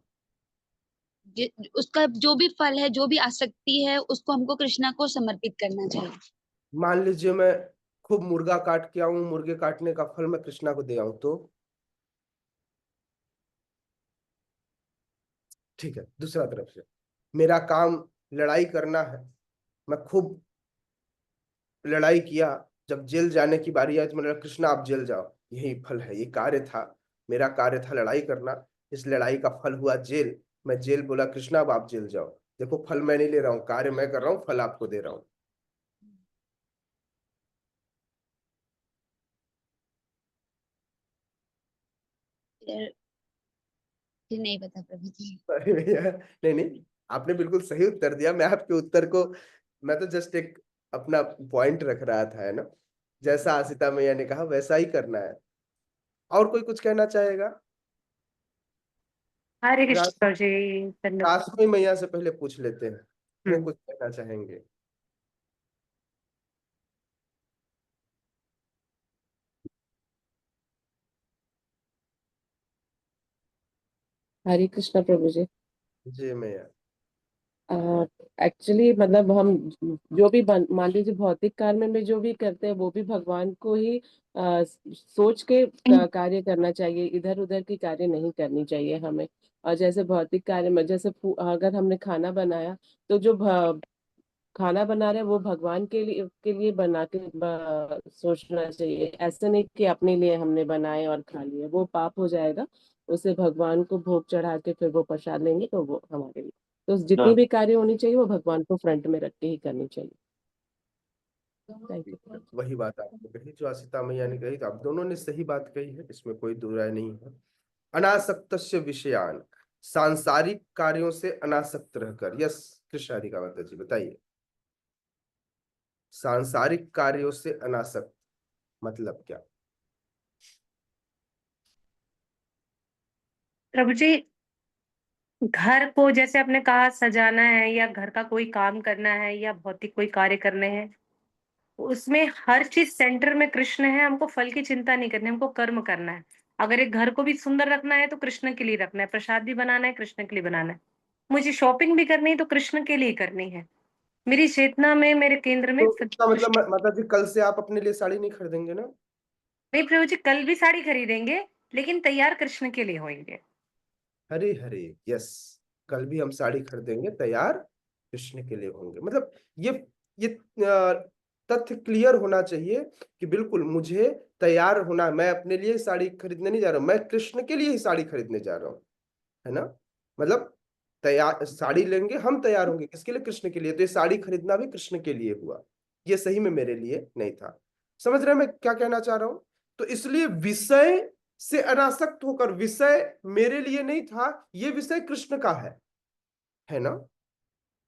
E: उसका जो भी फल है, जो भी आसक्ति है, उसको हमको कृष्णा को समर्पित करना चाहिए।
A: मान लीजिए मैं खूब मुर्गा काट के आऊं, मुर्गे काटने का फल मैं कृष्णा को दे आऊं तो ठीक है। दूसरा तरफ से मेरा काम लड़ाई करना है, मैं खूब लड़ाई किया, जब जेल जाने की बारी आई तो मैंने कहा कृष्णा आप जेल जाओ, यही फल है, ये कार्य था, मेरा कार्य था लड़ाई करना, इस लड़ाई का फल हुआ जेल। मैं जेल बोला कृष्णा अब आप जेल जाओ, देखो फल मैं नहीं ले रहा हूँ, कार्य मैं कर रहा हूँ, फल आपको दे रहा हूँ।
E: फिर नहीं पता प्रभु जी।
A: अरे भैया, नहीं नहीं, आपने बिल्कुल सही उत्तर दिया। मैं आपके उत्तर को, मैं तो जस्ट एक अपना पॉइंट रख रहा था, है ना। जैसा आसिता मैया ने कहा वैसा ही करना है। और कोई कुछ कहना चाहेगा?
F: हरे
A: रास-
F: कृष्ण जी। धन्यवाद।
A: रासमई मैया से पहले पूछ लेते हैं, वो
F: हम्म।
A: कुछ कहना चाहेंगे।
F: हरे कृष्ण प्रभु जी।
A: जी मैया।
F: एक्चुअली मतलब हम जो भी मान लीजिए भौतिक कार्य में जो भी करते हैं वो भी भगवान को ही सोच के कार्य करना चाहिए, इधर उधर की कार्य नहीं करनी चाहिए हमें। और जैसे भौतिक कार्य में जैसे अगर हमने खाना बनाया तो जो खाना बना रहे हैं वो भगवान के लिए बना के सोचना चाहिए। ऐसा नहीं कि अपने लिए हमने बनाए और खा लिए, वो पाप हो जाएगा। उसे भगवान को भोग चढ़ा के फिर वो प्रसाद लेंगे तो वो हमारे लिए। तो जितनी भी कार्य होनी चाहिए वो भगवान को फ्रंट में रख के ही करनी चाहिए। Thank you.
A: वही बात आपने कही जो आसिता मैया ने कही, तो आप दोनों ने सही बात कही है, इसमें कोई दो राय नहीं है। अनासक्तस्य विषयान, सांसारिक कार्यों से अनासक्त रहकर। यस कृष्ण राधिका माता जी बताइए। सांसारिक कार्यों से अनासक्त मतलब क्या?
G: प्रभु जी, घर को जैसे आपने कहा सजाना है या घर का कोई काम करना है या भौतिक कोई कार्य करने हैं, उसमें हर चीज सेंटर में कृष्ण है। हमको फल की चिंता नहीं करनी, हमको कर्म करना है। अगर एक घर को भी सुंदर रखना है तो कृष्ण के लिए रखना है, प्रसाद भी बनाना है कृष्ण के लिए बनाना है, मुझे शॉपिंग भी करनी है तो कृष्ण के लिए करनी है। मेरी चेतना में, मेरे केंद्र में
A: तो
G: सदा
A: इसका मतलब
G: कृष्ण।
A: माता जी कल से आप अपने लिए साड़ी नहीं खरीदेंगे ना?
G: नहीं प्रभु जी, कल भी साड़ी खरीदेंगे लेकिन तैयार कृष्ण के लिए होंगे।
A: हरे हरे। यस, कल भी हम साड़ी खरीदेंगे, तैयार कृष्ण के लिए होंगे। मतलब ये तथ्य क्लियर होना चाहिए कि बिल्कुल मुझे तैयार होना, मैं अपने लिए साड़ी खरीदने नहीं जा रहा हूं, मैं कृष्ण के लिए ही साड़ी खरीदने जा रहा हूं, है ना? मतलब तैयार साड़ी लेंगे, हम तैयार होंगे किसके लिए? कृष्ण के लिए। तो ये साड़ी खरीदना भी कृष्ण के लिए हुआ, ये सही में मेरे लिए नहीं था। समझ रहे हैं मैं क्या कहना चाह रहा हूं? तो इसलिए विषय से अनासक्त होकर, विषय मेरे लिए नहीं था, ये विषय कृष्ण का है ना?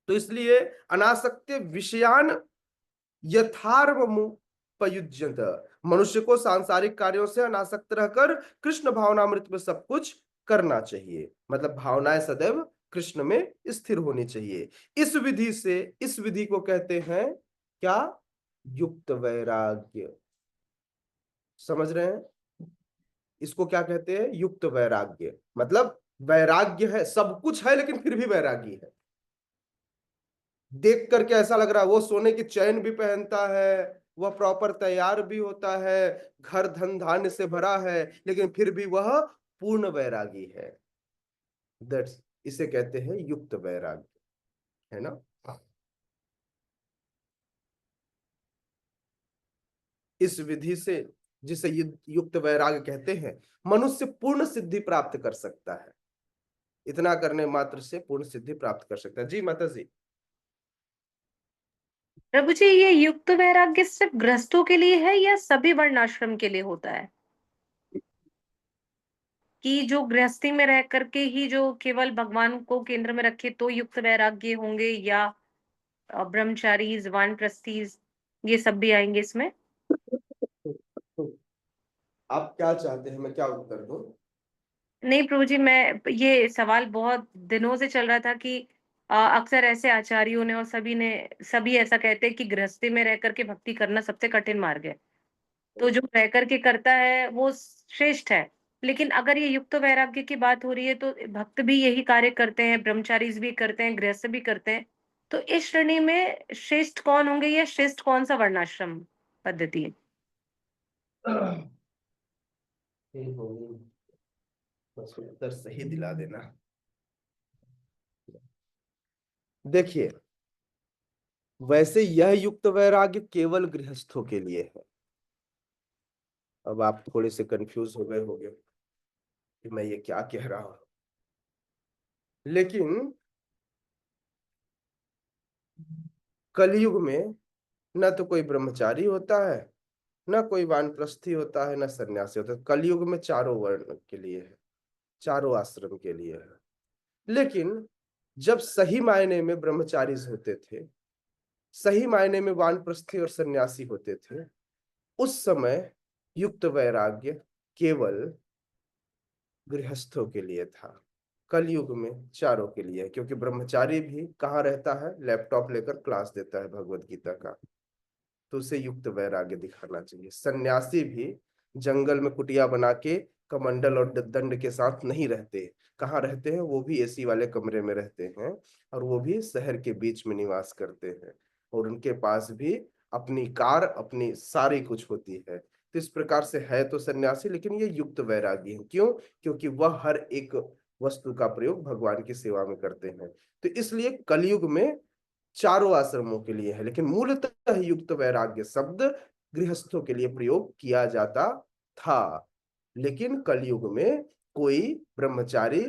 A: तो इसलिए अनासक्त्य विषयान यथार्वमुपयुज्यत, मनुष्य को सांसारिक कार्यों से अनासक्त रहकर कृष्ण भावनामृत में सब कुछ करना चाहिए। मतलब भावनाएं सदैव कृष्ण में स्थिर होनी चाहिए। इस विधि से, इस विधि को कहते हैं क्या? युक्त वैराग्य। समझ रहे हैं? इसको क्या कहते हैं? युक्त वैराग्य। मतलब वैराग्य है, सब कुछ है लेकिन फिर भी वैरागी है। देख करके ऐसा लग रहा है वो सोने की चैन भी पहनता है, वह प्रॉपर तैयार भी होता है, घर धन धान्य से भरा है, लेकिन फिर भी वह पूर्ण वैरागी है। दैट्स, इसे कहते हैं युक्त वैराग्य, है ना? इस विधि से, जिसे युक्त वैराग्य कहते हैं, मनुष्य पूर्ण सिद्धि प्राप्त कर सकता है। इतना करने मात्र से पूर्ण सिद्धि प्राप्त कर सकता है। जी माता जी।
G: प्रभु जी, ये युक्त वैराग्य सिर्फ गृहस्थों के लिए है या सभी वर्णाश्रम के लिए होता है? कि जो गृहस्थी में रह करके ही जो केवल भगवान को केंद्र में रखे तो युक्त वैराग्य होंगे, या ब्रह्मचारी, वानप्रस्थीज, ये सब भी आएंगे इसमें?
A: आप क्या चाहते हैं, मैं क्या उत्तर दूं?
G: नहीं प्रभु जी, मैं ये सवाल बहुत दिनों से चल रहा था कि अक्सर ऐसे आचार्यों ने और सभी ऐसा कहते हैं कि गृहस्थी में रह करके भक्ति करना सबसे कठिन मार्ग है। तो जो रह करके करता है वो श्रेष्ठ है। लेकिन अगर ये युक्त वैराग्य की बात हो रही है तो भक्त भी यही कार्य करते हैं, ब्रह्मचारी भी करते हैं, गृहस्थ भी करते हैं। तो इस श्रेणी में श्रेष्ठ कौन होंगे, या श्रेष्ठ कौन सा वर्णाश्रम पद्धति है?
A: बस उत्तर सही दिला देना। देखिए, वैसे यह युक्त वैराग्य केवल गृहस्थों के लिए है। अब आप थोड़े से कंफ्यूज हो गए होंगे कि मैं ये क्या कह रहा हूं, लेकिन कलयुग में न तो कोई ब्रह्मचारी होता है, न कोई वानप्रस्थी होता है, न सन्यासी होता है। कलयुग में चारों वर्ण के लिए है, चारों आश्रम के लिए है। लेकिन जब सही मायने में ब्रह्मचारी होते थे, सही मायने में वानप्रस्थी और सन्यासी होते थे, उस समय युक्त वैराग्य केवल गृहस्थों के लिए था। कलयुग में चारों के लिए है, क्योंकि ब्रह्मचारी भी कहाँ रहता है? लैपटॉप लेकर क्लास देता है भगवत गीता का, तो उसे युक्त वैराग्य दिखाना चाहिए। सन्यासी भी जंगल में कुटिया बना के कमंडल और दंड के साथ नहीं रहते। कहाँ रहते हैं? वो भी एसी वाले कमरे में रहते हैं, और वो भी शहर के बीच में निवास करते हैं, और उनके पास भी अपनी कार, अपनी सारी कुछ होती है। तो इस प्रकार से है तो सन्यासी, लेकिन ये युक्त वैरागी है। क्यों? क्योंकि वह हर एक वस्तु का प्रयोग भगवान की सेवा में करते हैं। तो इसलिए कलयुग में चारों आश्रमों के लिए है, लेकिन मूलतः युक्त वैराग्य शब्द गृहस्थों के लिए प्रयोग किया जाता था। लेकिन कलयुग में कोई ब्रह्मचारी,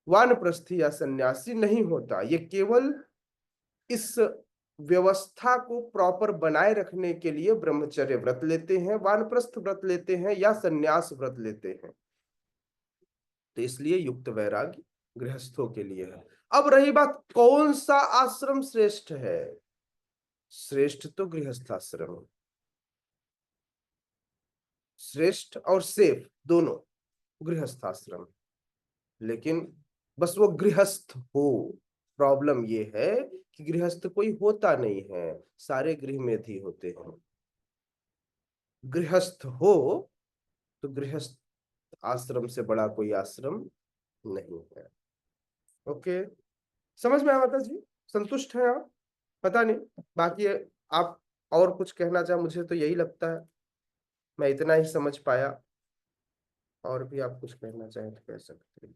A: वानप्रस्थी या सन्यासी नहीं होता। ये केवल इस व्यवस्था को प्रॉपर बनाए रखने के लिए ब्रह्मचर्य व्रत लेते हैं, वानप्रस्थ व्रत लेते हैं, या सन्यास व्रत लेते हैं। तो इसलिए युक्त वैराग्य गृहस्थों के लिए है। अब रही बात, कौन सा आश्रम श्रेष्ठ है? श्रेष्ठ तो गृहस्थाश्रम है। श्रेष्ठ और सेफ दोनों गृहस्थाश्रम, लेकिन बस वो गृहस्थ हो। प्रॉब्लम ये है कि गृहस्थ कोई होता नहीं है, सारे गृहमेधी होते हैं। गृहस्थ हो तो गृहस्थ आश्रम से बड़ा कोई आश्रम नहीं है। ओके, समझ में आया माता जी? संतुष्ट हैं आप? पता नहीं बाकी आप और कुछ कहना चाहे, मुझे तो यही लगता है मैं इतना ही समझ पाया। और भी आप कुछ कहना चाहें तो कह सकते हैं।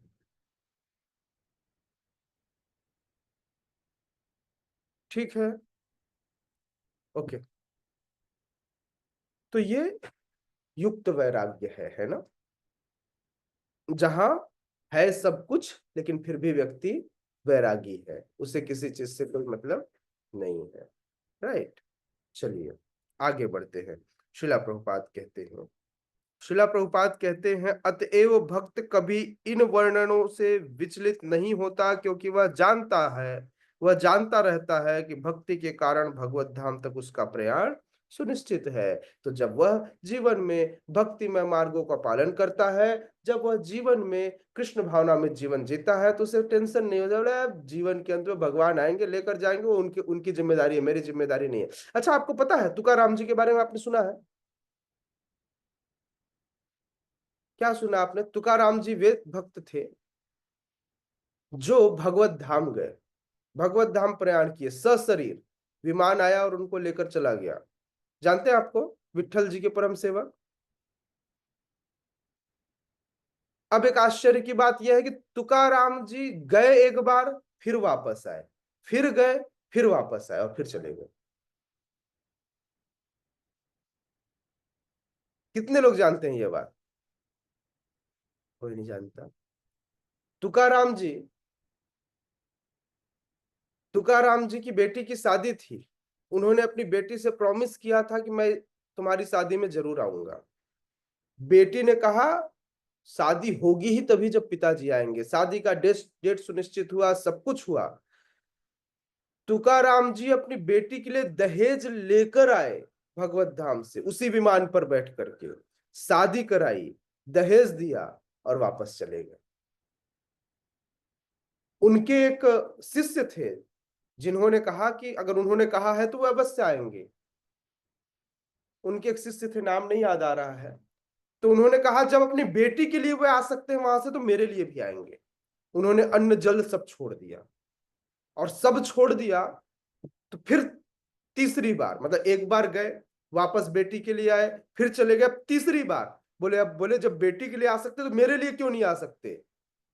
A: ठीक है, ओके। तो ये युक्त वैराग्य है ना, जहां है सब कुछ लेकिन फिर भी व्यक्ति वैरागी है, उसे किसी चीज से कोई मतलब नहीं है। राइट, चलिए आगे बढ़ते हैं। शिला प्रभुपाद कहते हैं, शिला प्रभुपाद कहते हैं, अतएव भक्त कभी इन वर्णनों से विचलित नहीं होता, क्योंकि वह जानता रहता है कि भक्ति के कारण भगवत धाम तक उसका प्रयाण सुनिश्चित है। तो जब वह जीवन में भक्तिमय मार्गों का पालन करता है, जब वह जीवन में कृष्ण भावना में जीवन जीता है, तो उसे टेंशन नहीं हो जाता है जीवन के अंत में भगवान आएंगे लेकर जाएंगे, वो उनकी जिम्मेदारी है, मेरी जिम्मेदारी नहीं है। अच्छा, आपको पता है तुकाराम जी के बारे में आपने सुना है? क्या सुना आपने? तुकाराम जी वे भक्त थे जो भगवत धाम गए, भगवत धाम प्रयाण किए, सशरीर विमान आया और उनको लेकर चला गया। जानते हैं आपको, विट्ठल जी के परम सेवक। अब एक आश्चर्य की बात यह है कि तुकाराम जी गए एक बार, फिर वापस आए, फिर गए, फिर वापस आए, और फिर चले गए। कितने लोग जानते हैं ये बात? कोई नहीं जानता। तुकाराम जी, तुकाराम जी की बेटी की शादी थी। उन्होंने अपनी बेटी से प्रॉमिस किया था कि मैं तुम्हारी शादी में जरूर आऊंगा। बेटी ने कहा शादी होगी ही तभी जब पिताजी आएंगे। शादी का डेट सुनिश्चित हुआ, सब कुछ हुआ। तुकाराम जी अपनी बेटी के लिए दहेज लेकर आए भगवत धाम से, उसी विमान पर बैठ करके शादी कराई, दहेज दिया और वापस चले गए। उनके एक शिष्य थे जिन्होंने कहा कि अगर उन्होंने कहा है तो वह अवश्य आएंगे। उनके एक शिष्य थे, नाम नहीं याद आ रहा है। तो उन्होंने कहा जब अपनी बेटी के लिए वे आ सकते हैं वहां से, तो मेरे लिए भी आएंगे। उन्होंने अन्न जल सब छोड़ दिया, और सब छोड़ दिया तो फिर तीसरी बार, मतलब एक बार गए, वापस बेटी के लिए आए, फिर चले गए, तीसरी बार बोले, अब बोले जब बेटी के लिए आ सकते तो मेरे लिए क्यों नहीं आ सकते?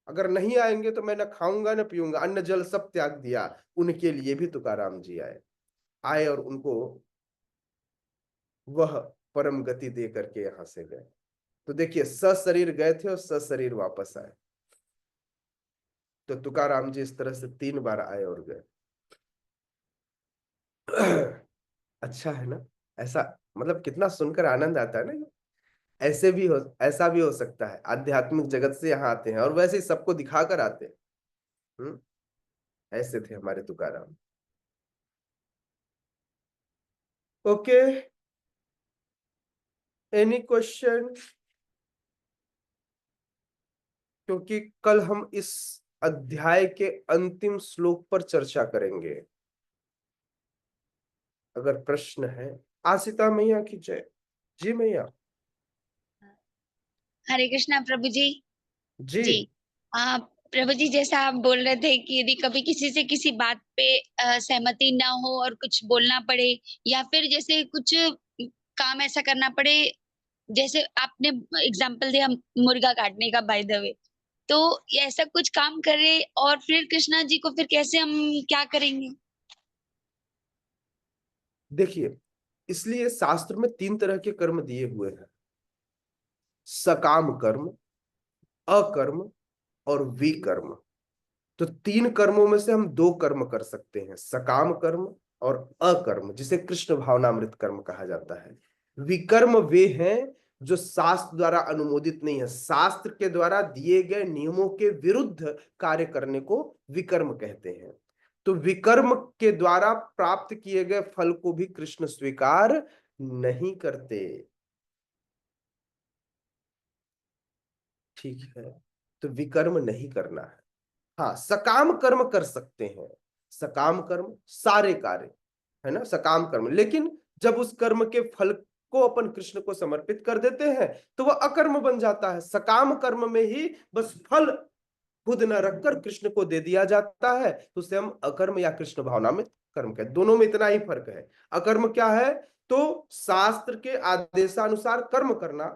A: अगर नहीं आएंगे तो मैं न खाऊंगा न पीऊंगा। अन्न जल सब त्याग दिया। उनके लिए भी तुकाराम जी आए और उनको वह परम गति दे करके यहां से गए। तो देखिए, सशरीर गए थे और सशरीर वापस आए। तो तुकाराम जी इस तरह से 3 बार आए और गए। अच्छा है ना? ऐसा मतलब कितना सुनकर आनंद आता है ना। ऐसा भी हो सकता है, आध्यात्मिक जगत से यहाँ आते हैं और वैसे ही सबको दिखाकर आते हैं। ऐसे थे हमारे तुकाराम। Okay, any question? क्योंकि कल हम इस अध्याय के अंतिम श्लोक पर चर्चा करेंगे। अगर प्रश्न है, आसिता मैया की जय। जी मैया।
E: हरे कृष्णा प्रभु जी।
A: जी
E: जी प्रभु जी, जैसा आप बोल रहे थे कि यदि कभी किसी से किसी बात पे सहमति ना हो और कुछ बोलना पड़े, या फिर जैसे कुछ काम ऐसा करना पड़े, जैसे आपने एग्जाम्पल दिया मुर्गा काटने का, बाय द वे, तो ये ऐसा कुछ काम करे और फिर कृष्णा जी को फिर कैसे हम क्या करेंगे?
A: देखिए, इसलिए शास्त्र में 3 तरह के कर्म दिए हुए हैं, सकाम कर्म, अकर्म और विकर्म। तो 3 कर्मों में से हम 2 कर्म कर सकते हैं, सकाम कर्म और अकर्म, जिसे कृष्ण भावनामृत कर्म कहा जाता है। विकर्म वे हैं जो शास्त्र द्वारा अनुमोदित नहीं है, शास्त्र के द्वारा दिए गए नियमों के विरुद्ध कार्य करने को विकर्म कहते हैं। तो विकर्म के द्वारा प्राप्त किए गए फल को भी कृष्ण स्वीकार नहीं करते। ठीक है, तो विकर्म नहीं करना है। हाँ, सकाम कर्म कर सकते हैं, सकाम कर्म सारे कार्य, है ना, सकाम कर्म, लेकिन जब उस कर्म के फल को अपन कृष्ण को समर्पित कर देते हैं तो वह अकर्म बन जाता है। सकाम कर्म में ही बस फल खुद न रखकर कृष्ण को दे दिया जाता है, तो उसे हम अकर्म या कृष्ण भावना में कर्म कहते हैं। दोनों में इतना ही फर्क है। अकर्म क्या है, तो शास्त्र के आदेशानुसार कर्म करना,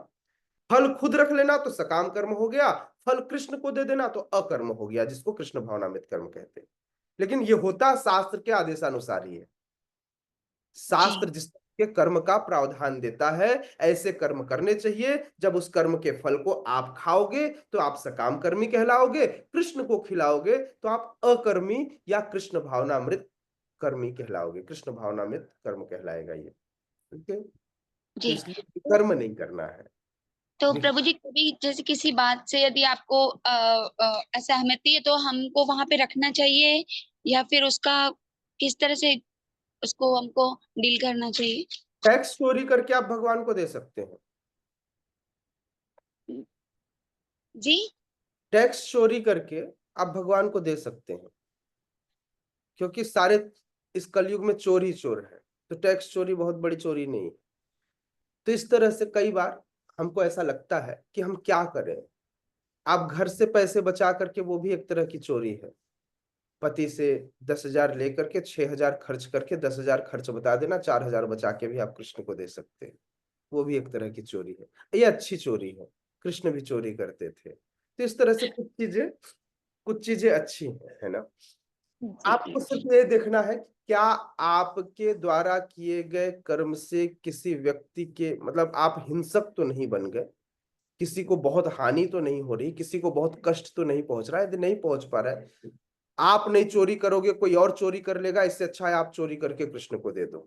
A: फल खुद रख लेना तो सकाम कर्म हो गया, फल कृष्ण को दे देना तो अकर्म हो गया, जिसको कृष्ण भावनामृत कर्म कहते हैं। लेकिन ये होता शास्त्र के आदेशानुसार ही है। शास्त्र
E: जी
A: जिस के कर्म का प्रावधान देता है, ऐसे कर्म करने चाहिए। जब उस कर्म के फल को आप खाओगे तो आप सकाम कर्मी कहलाओगे, कृष्ण को खिलाओगे तो आप अकर्मी या कृष्ण भावनामृत कर्मी कहलाओगे, कृष्ण भावनामृत कर्म कहलाएगा ये। ठीक है, तो
E: जी।
A: इसलिए कर्म नहीं करना है।
E: तो प्रभु जी, कभी जैसे किसी बात से यदि आपको असहमति है तो हमको वहां पे रखना चाहिए, या फिर उसका किस तरह से उसको हमको डील करना चाहिए?
A: टैक्स चोरी करके आप भगवान को दे सकते हैं।
E: जी
A: टैक्स चोरी करके आप भगवान को दे सकते हैं, क्योंकि सारे इस कलयुग में चोर ही चोर है, तो टैक्स चोरी बहुत बड़ी चोरी नहीं है। तो इस तरह से कई बार हमको ऐसा लगता है कि हम क्या करें। आप घर से पैसे बचा करके, वो भी एक तरह की चोरी है। पति से 10,000 लेकर के 6,000 खर्च करके 10,000 खर्च बता देना, 4,000 बचा के भी आप कृष्ण को दे सकते हैं, वो भी एक तरह की चोरी है। ये अच्छी चोरी है, कृष्ण भी चोरी करते थे। तो इस तरह से कुछ चीजें अच्छी हैं, है ना।
E: जी
A: आपको सिर्फ ये देखना है कि क्या आपके द्वारा किए गए कर्म से किसी व्यक्ति के, मतलब आप हिंसक तो नहीं बन गए, किसी को बहुत हानि तो नहीं हो रही, किसी को बहुत कष्ट तो नहीं पहुंच रहा है। यदि नहीं पहुंच पा रहा है, आप नहीं चोरी करोगे, कोई और चोरी कर लेगा, इससे अच्छा है आप चोरी करके कृष्ण को दे दो।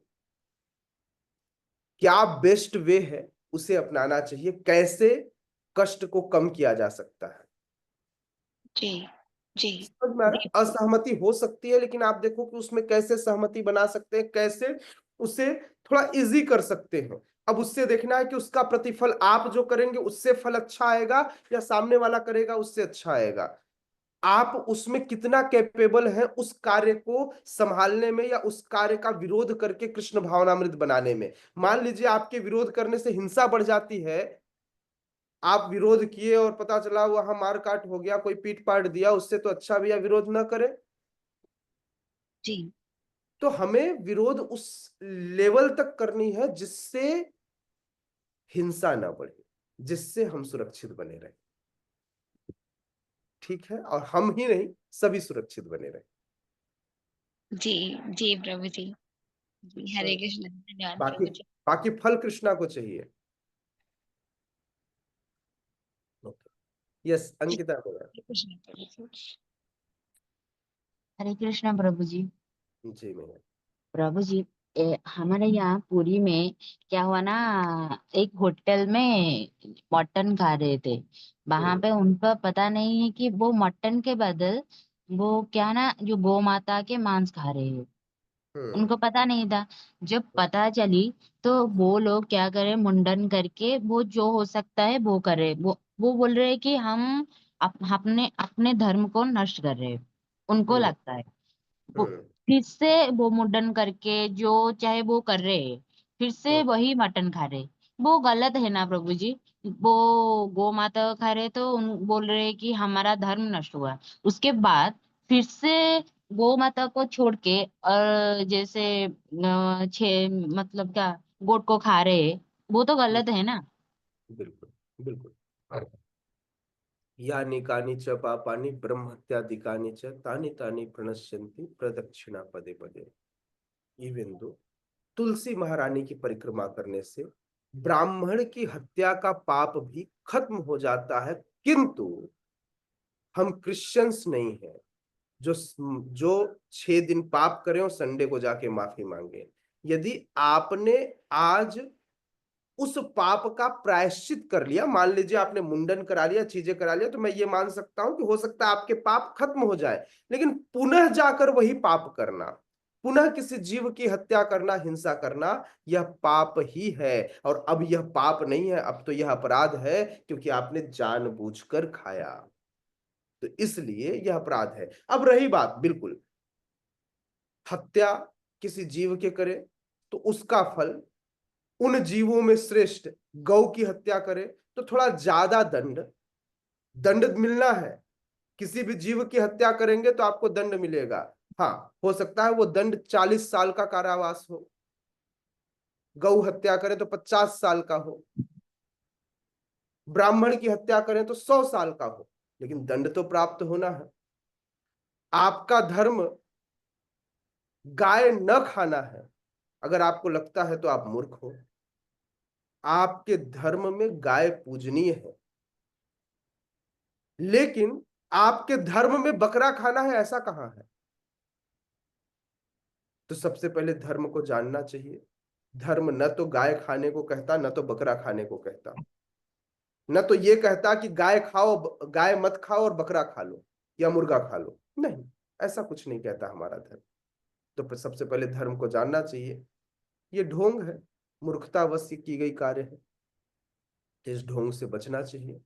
A: क्या बेस्ट वे है, उसे अपनाना चाहिए। कैसे कष्ट को कम किया जा सकता है,
E: जी जी
A: समझ में आ रहा है? असहमति हो सकती है, लेकिन आप देखो कि उसमें कैसे सहमति बना सकते हैं, कैसे उसे थोड़ा इजी कर सकते हैं। अब उससे देखना है कि उसका प्रतिफल आप जो करेंगे उससे फल अच्छा आएगा, या सामने वाला करेगा उससे अच्छा आएगा। आप उसमें कितना कैपेबल है उस कार्य को संभालने में, या उस कार्य का विरोध करके कृष्ण भावनामृत बनाने में। मान लीजिए आपके विरोध करने से हिंसा बढ़ जाती है, आप विरोध किए और पता चला वहां मारकाट हो गया, कोई पीट पाट दिया, उससे तो अच्छा भैया विरोध न करें।
E: जी
A: तो हमें विरोध उस लेवल तक करनी है जिससे हिंसा ना बढ़े, जिससे हम सुरक्षित बने रहे। ठीक है, और हम ही नहीं, सभी सुरक्षित बने रहे।
E: जी जी प्रभु जी। जी
A: तो
E: हरे कृष्ण, धन्यवाद
A: बाकी
E: प्रभु जी।
A: बाकी फल कृष्णा को चाहिए। यस,
E: जी
A: अंकिता बोला।
E: हरे कृष्ण प्रभु जी। हरे कृष्ण प्रभु जी।
A: जी मैं
E: प्रभु जी, हमारे यहाँ पुरी में क्या हुआ ना, एक होटल में मटन खा रहे थे। वहां पे उनको पता नहीं है कि वो मटन के बदल वो क्या ना, जो गौ माता के मांस खा रहे हैं।
A: हम्म
E: उनको पता नहीं था। जब पता चली तो वो लोग क्या करे, मुंडन करके वो जो हो सकता है वो करे। वो बोल रहे हैं कि हम अपने अपने धर्म को नष्ट कर रहे हैं, उनको
A: हम्म
E: लगता है। वो
A: हम्म
E: फिर से वो मुंडन करके जो चाहे वो कर रहे हैं, फिर से
A: हम्म
E: वही मटन खा रहे।
H: वो गलत है ना प्रभु जी। वो गौ माता खा रहे तो उन बोल रहे हैं कि हमारा धर्म नष्ट हुआ। उसके बाद फिर से गौ माता को छोड़ के और जैसे छे मतलब क्या गोट को खा रहे हैं, वो तो गलत है ना।
A: बिल्कुल बिल्कुल। यानि कानि च पापानि ब्रह्मत्यादिकानि च तानि तानि प्रणश्यन्ति प्रदक्षिणा पदे पदे। इवन दो तुलसी महारानी की परिक्रमा करने से ब्राह्मण की हत्या का पाप भी खत्म हो जाता है, किंतु हम क्रिश्चियंस नहीं हैं जो जो 6 दिन पाप करें और संडे को जाके माफी मांगे। यदि आपने आज उस पाप का प्रायश्चित कर लिया, मान लीजिए आपने मुंडन करा लिया, चीजें करा लिया, तो मैं ये मान सकता हूं कि हो सकता है आपके पाप खत्म हो जाए। लेकिन पुनः जाकर वही पाप करना, पुनः किसी जीव की हत्या करना, हिंसा करना, यह पाप ही है। और अब यह पाप नहीं है, अब तो यह अपराध है, क्योंकि आपने जानबूझकर खाया, तो इसलिए यह अपराध है। अब रही बात, बिल्कुल हत्या किसी जीव के करे तो उसका फल उन जीवों में श्रेष्ठ गौ की हत्या करे तो थोड़ा ज्यादा दंड दंड मिलना है। किसी भी जीव की हत्या करेंगे तो आपको दंड मिलेगा। हाँ, हो सकता है वो दंड 40 साल का कारावास हो, गौ हत्या करें तो 50 साल का हो, ब्राह्मण की हत्या करें तो 100 साल का हो, लेकिन दंड तो प्राप्त होना है। आपका धर्म गाय न खाना है, अगर आपको लगता है तो आप मूर्ख हो। आपके धर्म में गाय पूजनीय है, लेकिन आपके धर्म में बकरा खाना है, ऐसा कहां है? तो सबसे पहले धर्म को जानना चाहिए। धर्म न तो गाय खाने को कहता, न तो बकरा खाने को कहता, न तो ये कहता कि गाय खाओ, गाय मत खाओ और बकरा खा लो या मुर्गा खा लो। नहीं, ऐसा कुछ नहीं कहता हमारा धर्म। तो सबसे पहले धर्म को जानना चाहिए। ये ढोंग है, मूर्खतावश की गई कार्य है। इस ढोंग से बचना चाहिए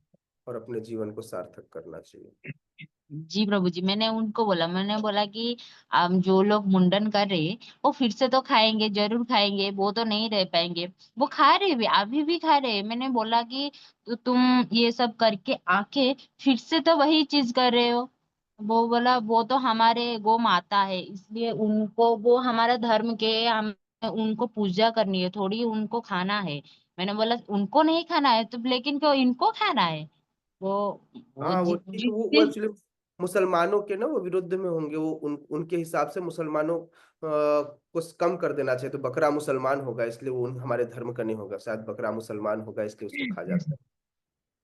A: और अपने जीवन को सार्थक करना चाहिए।
H: जी प्रभु जी, मैंने बोला कि जो लोग मुंडन कर रहे हैं वो फिर से तो खाएंगे, जरूर खाएंगे, वो तो नहीं रह पाएंगे। वो खा रहे भी, अभी भी खा रहे हैं। मैंने बोला कि तुम ये सब करके आके फिर से तो वही चीज कर रहे हो। वो बोला वो तो हमारे गौ माता है, इसलिए उनको, वो हमारा धर्म के, हम उनको पूजा करनी है, थोड़ी उनको खाना है। मैंने बोला उनको नहीं खाना है तो लेकिन क्यों इनको खाना है? वो
A: हाँ, वो ठीक है, वो
H: जिस
A: एक्चुअली मुसलमानों के ना वो विरुद्ध में होंगे। वो उनके हिसाब से मुसलमानों को कम कर देना चाहिए। तो बकरा मुसलमान होगा इसलिए वो हमारे धर्म का नहीं होगा, शायद बकरा मुसलमान होगा इसलिए उसको खा जाता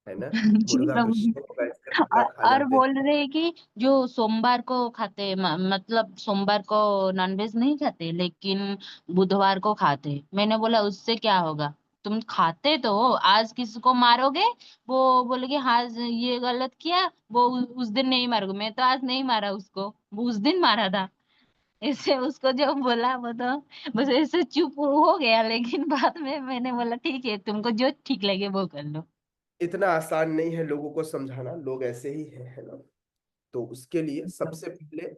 A: है ना।
H: जी
A: मुर्गा
H: प्रभु जी।
A: क्रिश्चियन होगा इसलिए मुर्गा खा
H: और
A: जाते हैं।
H: बोल रहे हैं कि जो सोमवार को खाते हैं, मतलब सोमवार को नॉनवेज नहीं खाते लेकिन बुधवार को खाते हैं। मैंने बोला उससे क्या होगा? तुम खाते तो हो, आज किसी को मारोगे, वो बोलेगे हाँ ये गलत किया, वो उस दिन नहीं मारोगे। मैं तो आज नहीं मारा उसको, वो उस दिन मारा था। इससे उसको जो बोला वो तो बस ऐसे चुप हो गया, लेकिन बाद में मैंने बोला ठीक है, तुमको जो ठीक लगे वो कर लो।
A: इतना आसान नहीं है लोगों को समझाना, लोग ऐसे ही हैं, है ना। तो उसके लिए सबसे पहले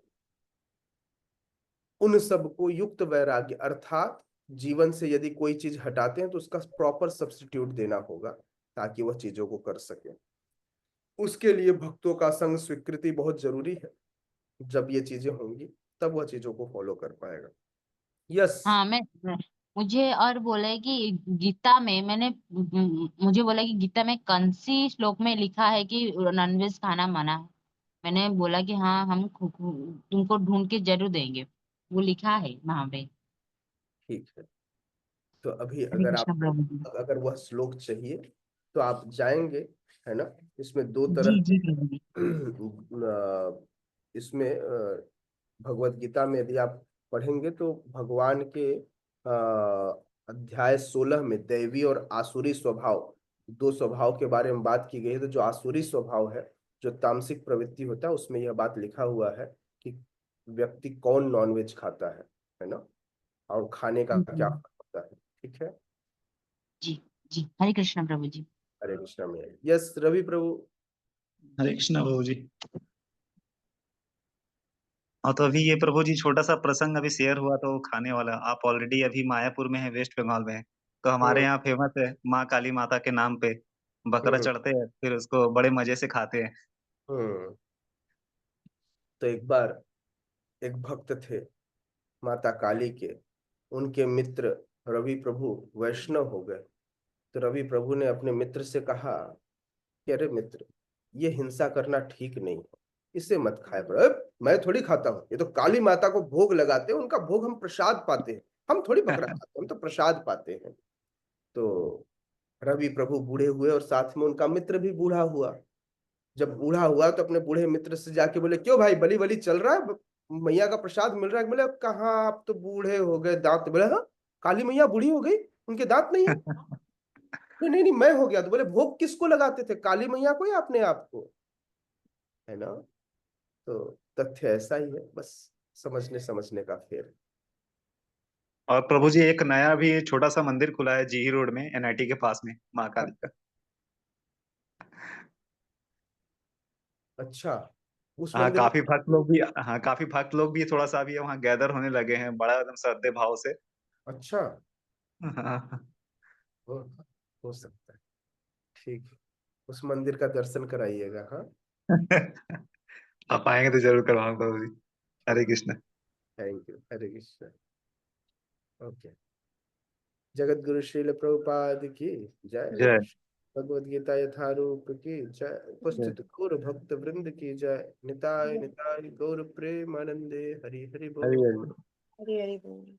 A: उन सबको युक्त वैराग्य, अर्थात जीवन से यदि कोई चीज हटाते हैं तो उसका प्रॉपर सब्स्टिट्यूट देना होगा ताकि वह चीजों को कर सके। उसके लिए भक्तों का संग स्वीकृति बहुत जरूरी है। जब ये चीजें होंगी तब वह चीजों को फॉलो कर पाएगा। यस।
H: हाँ मुझे और बोले कि गीता में मुझे बोला कि गीता में कंसी श्लोक में लिखा है कि नॉनवेज खाना मना है। मैंने बोला कि हाँ हम तुमको ढूंढ के जरूर देंगे, वो लिखा है वहां पे।
A: ठीक है, तो अभी
H: हरे
A: अगर
H: कृष्ण
A: आपको
H: प्रभु जी।
A: अगर वह श्लोक चाहिए तो आप जाएंगे, है ना। इसमें दो तरह
H: जी
A: के
H: जी प्रभु जी।
A: इसमें भगवत गीता में यदि आप पढ़ेंगे तो भगवान के अध्याय 16 में दैवी और आसुरी स्वभाव, दो स्वभाव के बारे में बात की गई है। तो जो आसुरी स्वभाव है, जो तामसिक प्रवृत्ति होता है, उसमें यह बात लिखा हुआ है कि व्यक्ति कौन नॉनवेज खाता है ना, और खाने का क्या
H: जी
A: फर्क होता है। ठीक है।
H: जी जी, हरे कृष्ण प्रभु जी।
A: हरे कृष्णा में यस रवि प्रभु।
I: हरे कृष्णा प्रभु जी। हाँ, तो अभी ये प्रभु जी छोटा सा प्रसंग अभी शेयर हुआ तो खाने वाला, आप ऑलरेडी अभी मायापुर में है, वेस्ट बंगाल में है। तो हमारे
A: हम्म
I: यहाँ फेमस है माँ काली माता के नाम पे बकरा
A: हम्म
I: चढ़ते हैं, फिर उसको बड़े मजे से खाते हैं।
A: हम्म। तो एक बार एक भक्त थे माता काली के, उनके मित्र रवि प्रभु वैष्णव हो गए। तो रवि प्रभु ने अपने मित्र से कहा कि अरे मित्र, ये हिंसा करना ठीक नहीं है, इसे मत खाया करो। मैं थोड़ी खाता हूँ, ये तो काली माता को भोग लगाते हैं, उनका भोग हम प्रसाद पाते हैं, हम थोड़ी बकरा खाते हैं, हम तो प्रसाद पाते हैं। तो रवि प्रभु बूढ़े हुए और साथ में उनका मित्र भी बूढ़ा हुआ। जब बूढ़ा हुआ तो अपने बूढ़े मित्र से जाके बोले, क्यों भाई, बलि बलि चल रहा है, मैया का प्रसाद मिल रहा है? बोले कहाँ, आप तो बूढ़े हो गए, दांत। बोले हाँ, काली मैया बूढ़ी हो गई, उनके दांत नहीं है? नहीं नहीं नहीं, मैं हो गया। तो बोले भोग किसको लगाते थे, काली मैया को या अपने आप को? है ना? तो तथ्य ऐसा ही है, बस समझने समझने का फेर।
I: और प्रभु जी एक नया भी छोटा सा मंदिर खुला है जीही रोड में, एनआईटी के पास में, माँ काली का।
A: अच्छा, उस
I: हाँ
A: मंदिर में?
I: काफी भक्त लोग भी, हाँ काफी भक्त लोग भी थोड़ा सा अभी वहाँ गैदर होने लगे हैं, बड़ा एकदम श्रद्धे भाव से।
A: अच्छा,
I: हाँ।
A: हो हो सकता है, ठीक है, उस मंदिर का दर्शन कराइएगा। हाँ,
I: आप आएंगे तो जरूर करवाऊंगा प्रभु जी। हरे
A: ठीक,
I: Krishna.
A: Thank you, Hare Krishna. Okay, Jagat Guru Srila Prabhupada की जय।
I: जय
A: भगवद गीता यथारूप की जय।
I: जय।
A: उपस्थित गौर भक्त वृंद की जय। निताय निताय गौर प्रेमानंदे, हरि हरि
I: हरि
A: बोल।
I: हरि।
G: हरी हरी बोल।